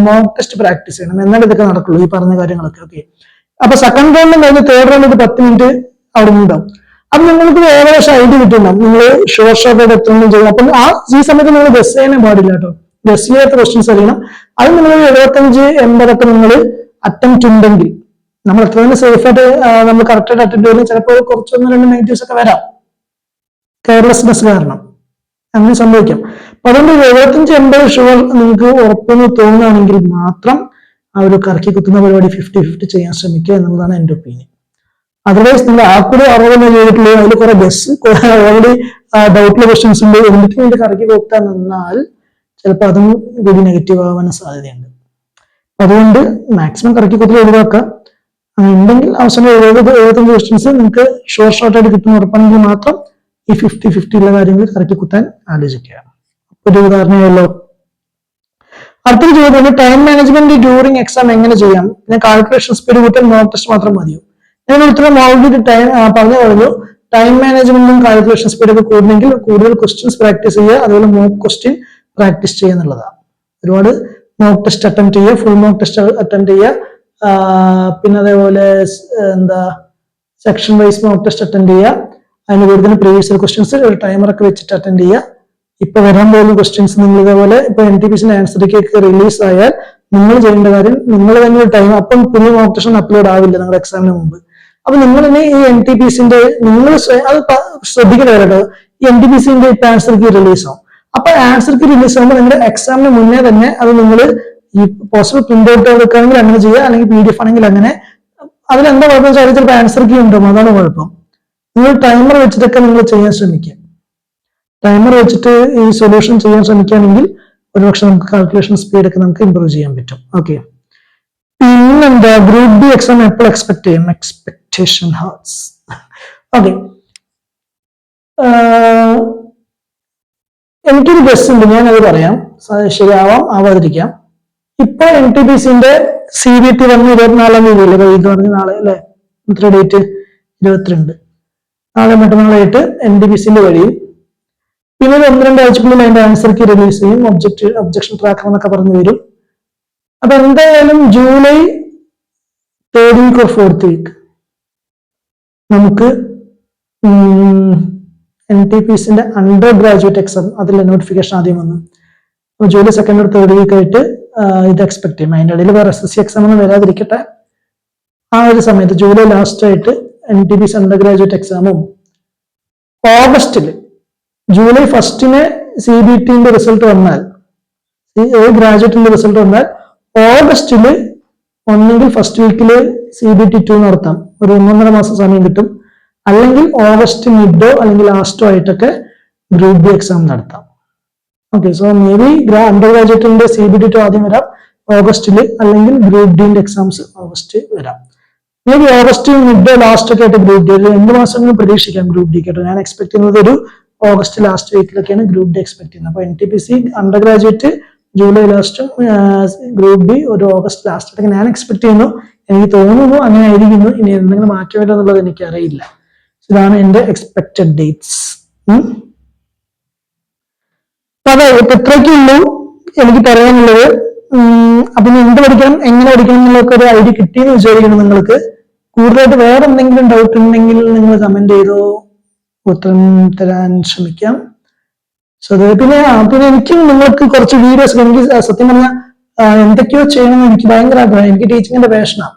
മോക്ക് ടെസ്റ്റ് പ്രാക്ടീസ് ചെയ്യണം, എന്നാലും ഇതൊക്കെ നടക്കുള്ളൂ, ഈ പറഞ്ഞ കാര്യങ്ങളൊക്കെ. ഓക്കെ, അപ്പൊ സെക്കൻഡ് റൗണ്ടിൽ കഴിഞ്ഞ് തേർഡ് റൗണ്ടിൽ 10 മിനിറ്റ് അവിടെ ഉണ്ടാവും. അപ്പൊ നിങ്ങൾക്ക് ഏകദേശം ഐഡിയ കിട്ടുന്നുണ്ടാവും നിങ്ങൾ ഷുവർ ഷോട്ടായിട്ട് എത്രയും ചെയ്യണം. അപ്പം ഈ സമയത്ത് നിങ്ങൾ ഗസ് ചെയ്യാനേ പാടില്ല കേട്ടോ, ഗസ് ചെയ്യാത്ത ക്വസ്റ്റ്യൻസ് അറിയണം. അത് നിങ്ങൾ 75-80 ഒക്കെ നിങ്ങൾ അറ്റംപ്റ്റ് ഉണ്ടെങ്കിൽ, നമ്മൾ എത്ര തന്നെ സേഫ് ആയിട്ട് നമ്മൾ കറക്റ്റ് ആയിട്ട് അറ്റൻഡ് ചെയ്യുന്നത്, ചിലപ്പോൾ കുറച്ചൊന്ന് 2 നെഗറ്റീവ്സ് ഒക്കെ വരാം, കെയർലെസ്നെസ് കാരണം അങ്ങനെ സംഭവിക്കാം. അപ്പൊ അതുകൊണ്ട് 75-80 ഷുവർ നിങ്ങൾക്ക് ഉറപ്പെന്ന് തോന്നുകയാണെങ്കിൽ മാത്രം ആ ഒരു കറക്കി കുത്തുന്ന പരിപാടി 50-50 ചെയ്യാൻ ശ്രമിക്കുക എന്നുള്ളതാണ് എന്റെ ഒപ്പീനിയൻ. അതർവൈസ് നിങ്ങൾ ആ കൂടെ 60 ചെയ്തിട്ടുള്ളൂ, അതിൽ കുറെ ബസ് ഓൾറെഡി ഡൗട്ടിലെ ക്വസ്റ്റ്യൻസ് ഉണ്ട്, എന്നിട്ട് വേണ്ടി കറക്കി കുത്താൻ നിന്നാൽ ചിലപ്പോൾ അതും കൂടി നെഗറ്റീവ് ആവാൻ സാധ്യതയുണ്ട്. അതുകൊണ്ട് മാക്സിമം കറക്കി കുത്തൽ ഒഴിവാക്കുക. ഉണ്ടെങ്കിൽ അവസാനം 70-75 ക്വസ്റ്റ്യൻസ് നിങ്ങൾക്ക് ഷോർട്ട് ഷോർട്ടായിട്ട് കിട്ടുന്ന ഉറപ്പാണെങ്കിൽ മാത്രം ഈ 50-50 ഉള്ള കാര്യങ്ങൾ കറക്കി കുത്താൻ ആലോചിക്കുക. ഒരു ഉദാഹരണമല്ലോ. അടുത്തൊരു ചോദ്യമാണ് ടൈം മാനേജ്മെന്റ് ഡ്യൂറിങ് എക്സാം എങ്ങനെ ചെയ്യാം, പിന്നെ കാൽക്കുലേഷൻ സ്പീഡ് കൂട്ടാൻ മോക്ക് ടെസ്റ്റ് മാത്രം മതിയോ? ഞാൻ ഉത്തരം ഓൾറെഡി പറഞ്ഞു കഴിഞ്ഞു. ടൈം മാനേജ്മെന്റും കാൽക്കുലേഷൻ സ്പീഡൊക്കെ കൂടണമെങ്കിൽ കൂടുതൽ ക്വസ്റ്റ്യൻസ് പ്രാക്ടീസ് ചെയ്യുക, അതുപോലെ മോക്ക് ക്വസ്റ്റ്യൻ പ്രാക്ടീസ് ചെയ്യുക എന്നുള്ളതാണ്. ഒരുപാട് മോക്ക് ടെസ്റ്റ് അറ്റംപ്റ്റ് ചെയ്യുക, ഫുൾ മോക്ക് ടെസ്റ്റ് അറ്റംപ്റ്റ് ചെയ്യുക, പിന്നെ അതേപോലെ section wise mock test attend ചെയ്യുക. അതിന് കൂടുതൽ പ്രീവിയസ് ക്വസ്റ്റ്യൻസ് ഒരു ടൈമറൊക്കെ വെച്ചിട്ട് അറ്റൻഡ് ചെയ്യുക. ഇപ്പൊ വരാൻ പോകുന്ന ക്വസ്റ്റ്യൻസ് നിങ്ങൾ ഇതേപോലെ ഇപ്പൊ NTPCന്റെ ആൻസറിലേക്ക് റിലീസ് ആയാൽ നിങ്ങൾ ചെയ്യേണ്ട കാര്യം, നിങ്ങൾ തന്നെ ഒരു ടൈം, അപ്പം പുതിയ മോക്ക് ടെസ്റ്റ് അപ്ലോഡ് ആവില്ല നിങ്ങളുടെ എക്സാമിന് മുമ്പ്. അപ്പൊ നിങ്ങൾ തന്നെ ഈ NTPCന്റെ നിങ്ങൾ അത് ശ്രദ്ധിക്കേണ്ട കേട്ടോ, ഈ NTPCന്റെ ഇപ്പൊ ആൻസർക്ക് റിലീസ് ആവും. അപ്പൊ ആൻസർക്ക് റിലീസ് ആകുമ്പോൾ നിങ്ങളുടെ എക്സാമിന് മുന്നേ തന്നെ അത് നിങ്ങൾ ഈ പോസിബിൾ പ്രിന്റ് ഔട്ട് എടുക്കുകയാണെങ്കിൽ അങ്ങനെ ചെയ്യുക, അല്ലെങ്കിൽ PDF ആണെങ്കിൽ അങ്ങനെ. അതിലെന്താ കുഴപ്പം വെച്ചാൽ ചിലപ്പോൾ ആൻസർ കീ ഉണ്ടാവും, അതാണ് കുഴപ്പം. നിങ്ങൾ ടൈമർ വെച്ചിട്ടൊക്കെ നിങ്ങൾ ചെയ്യാൻ ശ്രമിക്കുക. ടൈമർ വെച്ചിട്ട് ഈ സൊല്യൂഷൻ ചെയ്യാൻ ശ്രമിക്കുകയാണെങ്കിൽ ഒരുപക്ഷെ നമുക്ക് കാൽക്കുലേഷൻ സ്പീഡൊക്കെ നമുക്ക് ഇമ്പ്രൂവ് ചെയ്യാൻ പറ്റും. ഓക്കെ, പിന്നെന്താ ഗ്രൂപ്പ് B എക്സാം എപ്പോൾ എക്സ്പെക്ട് ചെയ്യും? Expectation hertz. ഓക്കെ, എനിക്കൊരു ഗസ് ഉണ്ട്, ഞാനത് പറയാം, ശരിയാവാം ആവാതിരിക്കാം. ഇപ്പൊ NTPCന്റെ CBT വന്ന് 24-ാം തീയതി അല്ലേ, ഇത് പറഞ്ഞ് നാളെ അല്ലെ, ഇത്ര ഡേറ്റ് 22, നാളെ മറ്റന്നാളായിട്ട് NTPCന്റെ വഴിയും. പിന്നെ 1-2 ആഴ്ചക്കുള്ളിൽ അതിന്റെ ആൻസർക്ക് റിലീസ് ചെയ്യും, ഒബ്ജക്ഷൻ ട്രാക്കർ എന്നൊക്കെ പറഞ്ഞു വരും. അപ്പൊ എന്തായാലും July 3rd week or 4th week നമുക്ക് NTPCന്റെ അണ്ടർ ഗ്രാജുവേറ്റ് എക്സാം അതിലെ നോട്ടിഫിക്കേഷൻ ആദ്യം വന്നു. July 2nd or 3rd week ആയിട്ട് ഇത് എക്സ്പെക്ട് ചെയ്യും. അതിന്റെ ഇടയിൽ വേറെ SSC എക്സാം ഒന്നും വരാതിരിക്കട്ടെ. ആ ഒരു സമയത്ത് ജൂലൈ ലാസ്റ്റ് ആയിട്ട് NTPC അണ്ടർ ഗ്രാജുവേറ്റ് എക്സാമും, ഓഗസ്റ്റില് ജൂലൈ 1st CBTന്റെ റിസൾട്ട് വന്നാൽ, ഗ്രാജുവേറ്റിന്റെ റിസൾട്ട് വന്നാൽ ഓഗസ്റ്റില് ഒന്നെങ്കിൽ ഫസ്റ്റ് വീക്കില് CBT 2 നടത്താം, ഒരു 1.5 മാസം സമയം കിട്ടും. അല്ലെങ്കിൽ ഓഗസ്റ്റ് മിഡോ അല്ലെങ്കിൽ ലാസ്റ്റോ ആയിട്ടൊക്കെ ഗ്രൂപ്പ് B എക്സാം നടത്താം. Okay, so maybe under ഗ്രാജുവേറ്റിന്റെ CBT 2 ആദ്യം വരാം ഓഗസ്റ്റില്, അല്ലെങ്കിൽ ഗ്രൂപ്പ് Dന്റെ എക്സാംസ് ഓഗസ്റ്റ് വരാം. Maybe August mid last ഒക്കെ ആയിട്ട് ഗ്രൂപ്പ് ഡി ഒരു 2 മാസം പ്രതീക്ഷിക്കാം ഗ്രൂപ്പ് ഡി കേട്ടോ. ഞാൻ എക്സ്പെക്ട് ചെയ്യുന്നത് ഒരു ഓഗസ്റ്റ് ലാസ്റ്റ് വീക്കിലൊക്കെയാണ് ഗ്രൂപ്പ് ഡി എക്സ്പെക്ട് ചെയ്യുന്നത്. അപ്പൊ NTPC അണ്ടർ ഗ്രാജുവേറ്റ് ജൂലൈ ലാസ്റ്റും ഗ്രൂപ്പ് ഡി ഒരു ഓഗസ്റ്റ് ലാസ്റ്റ് ഞാൻ എക്സ്പെക്ട് ചെയ്യുന്നു. എനിക്ക് തോന്നുന്നു അങ്ങനെ ആയിരിക്കുന്നു. ഇനി എന്തെങ്കിലും മാറ്റം വരും എന്നുള്ളത് എനിക്ക് അറിയില്ല. ഇതാണ് എന്റെ എക്സ്പെക്ടഡ് ഡേറ്റ്സ്. അതെ, ഇപ്പൊ ഇത്രയൊക്കെ ഉള്ളൂ എനിക്ക് പറയാനുള്ളത്. അപ്പൊ എന്ത് പഠിക്കണം, എങ്ങനെ പഠിക്കണം എന്നുള്ളതൊക്കെ ഒരു ഐഡിയ കിട്ടിയെന്ന് വിചാരിക്കണം നിങ്ങൾക്ക്. കൂടുതലായിട്ട് വേറെ എന്തെങ്കിലും ഡൗട്ട് ഉണ്ടെങ്കിൽ നിങ്ങൾ കമന്റ് ചെയ്തോ, ഉത്തരം തരാൻ ശ്രമിക്കാം. സോ അത് പിന്നെ എനിക്കും നിങ്ങൾക്ക് കുറച്ച് വീഡിയോസ്, എനിക്ക് സത്യം പറഞ്ഞാൽ എന്തൊക്കെയോ ചെയ്യണമെന്ന് എനിക്ക് ഭയങ്കര ആഗ്രഹം. എനിക്ക് ടീച്ചിങ്ങിന്റെ പാഷനാണ്,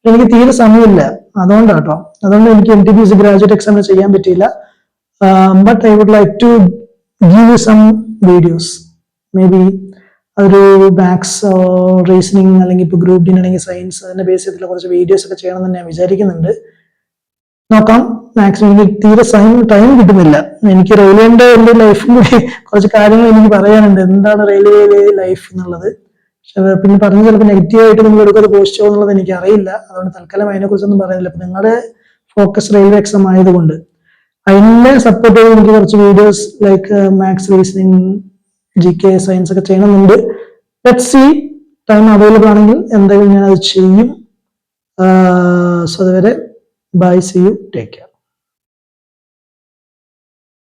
എനിക്ക് തീരെ സമയമില്ല. അതുകൊണ്ടാട്ടോ, അതുകൊണ്ട് എനിക്ക് NTPC ഗ്രാജുവേറ്റ് എക്സാമിന് ചെയ്യാൻ പറ്റിയില്ല. But I would like to give you some videos. Maybe ഒരു മാത്സ് റീസണിങ് അല്ലെങ്കിൽ ഇപ്പൊ ഗ്രൂപ്പ് ഡി അല്ലെങ്കിൽ സയൻസ്, അതിന്റെ ബേസ് ചെയ്തിട്ടുള്ള കുറച്ച് വീഡിയോസ് ഒക്കെ ചെയ്യണമെന്ന് ഞാൻ വിചാരിക്കുന്നുണ്ട്. നോക്കാം. മാക്സിമം എനിക്ക് തീരെ ടൈം കിട്ടുന്നില്ല. എനിക്ക് റെയിൽവേന്റെ എന്റെ ലൈഫും കൂടി കുറച്ച് കാര്യങ്ങൾ എനിക്ക് പറയാനുണ്ട്, എന്താണ് റെയിൽവേ ലൈഫ് എന്നുള്ളത്. പക്ഷെ പിന്നെ പറഞ്ഞ ചിലപ്പോൾ നെഗറ്റീവായിട്ട് നിങ്ങൾ എടുക്കുന്നത് പോസിറ്റീവ് എന്നുള്ളത് എനിക്ക് അറിയില്ല. അതുകൊണ്ട് തൽക്കാലം അതിനെ കുറിച്ചൊന്നും പറയുന്നില്ല. അപ്പൊ നിങ്ങളുടെ ഫോക്കസ് റെയിൽവേ എക്സാം ആയതുകൊണ്ട് അതിനെ സപ്പോർട്ട് ചെയ്ത് എനിക്ക് കുറച്ച് videos like maths reasoning GK science ഒക്കെ ചെയ്യണമെന്നുണ്ട്. ലെറ്റ്സ് സീ, ടൈം അവൈലബിൾ ആണെങ്കിൽ എന്തായാലും ഞാൻ അത് ചെയ്യും. സോ അതുവരെ bye, see you, take care.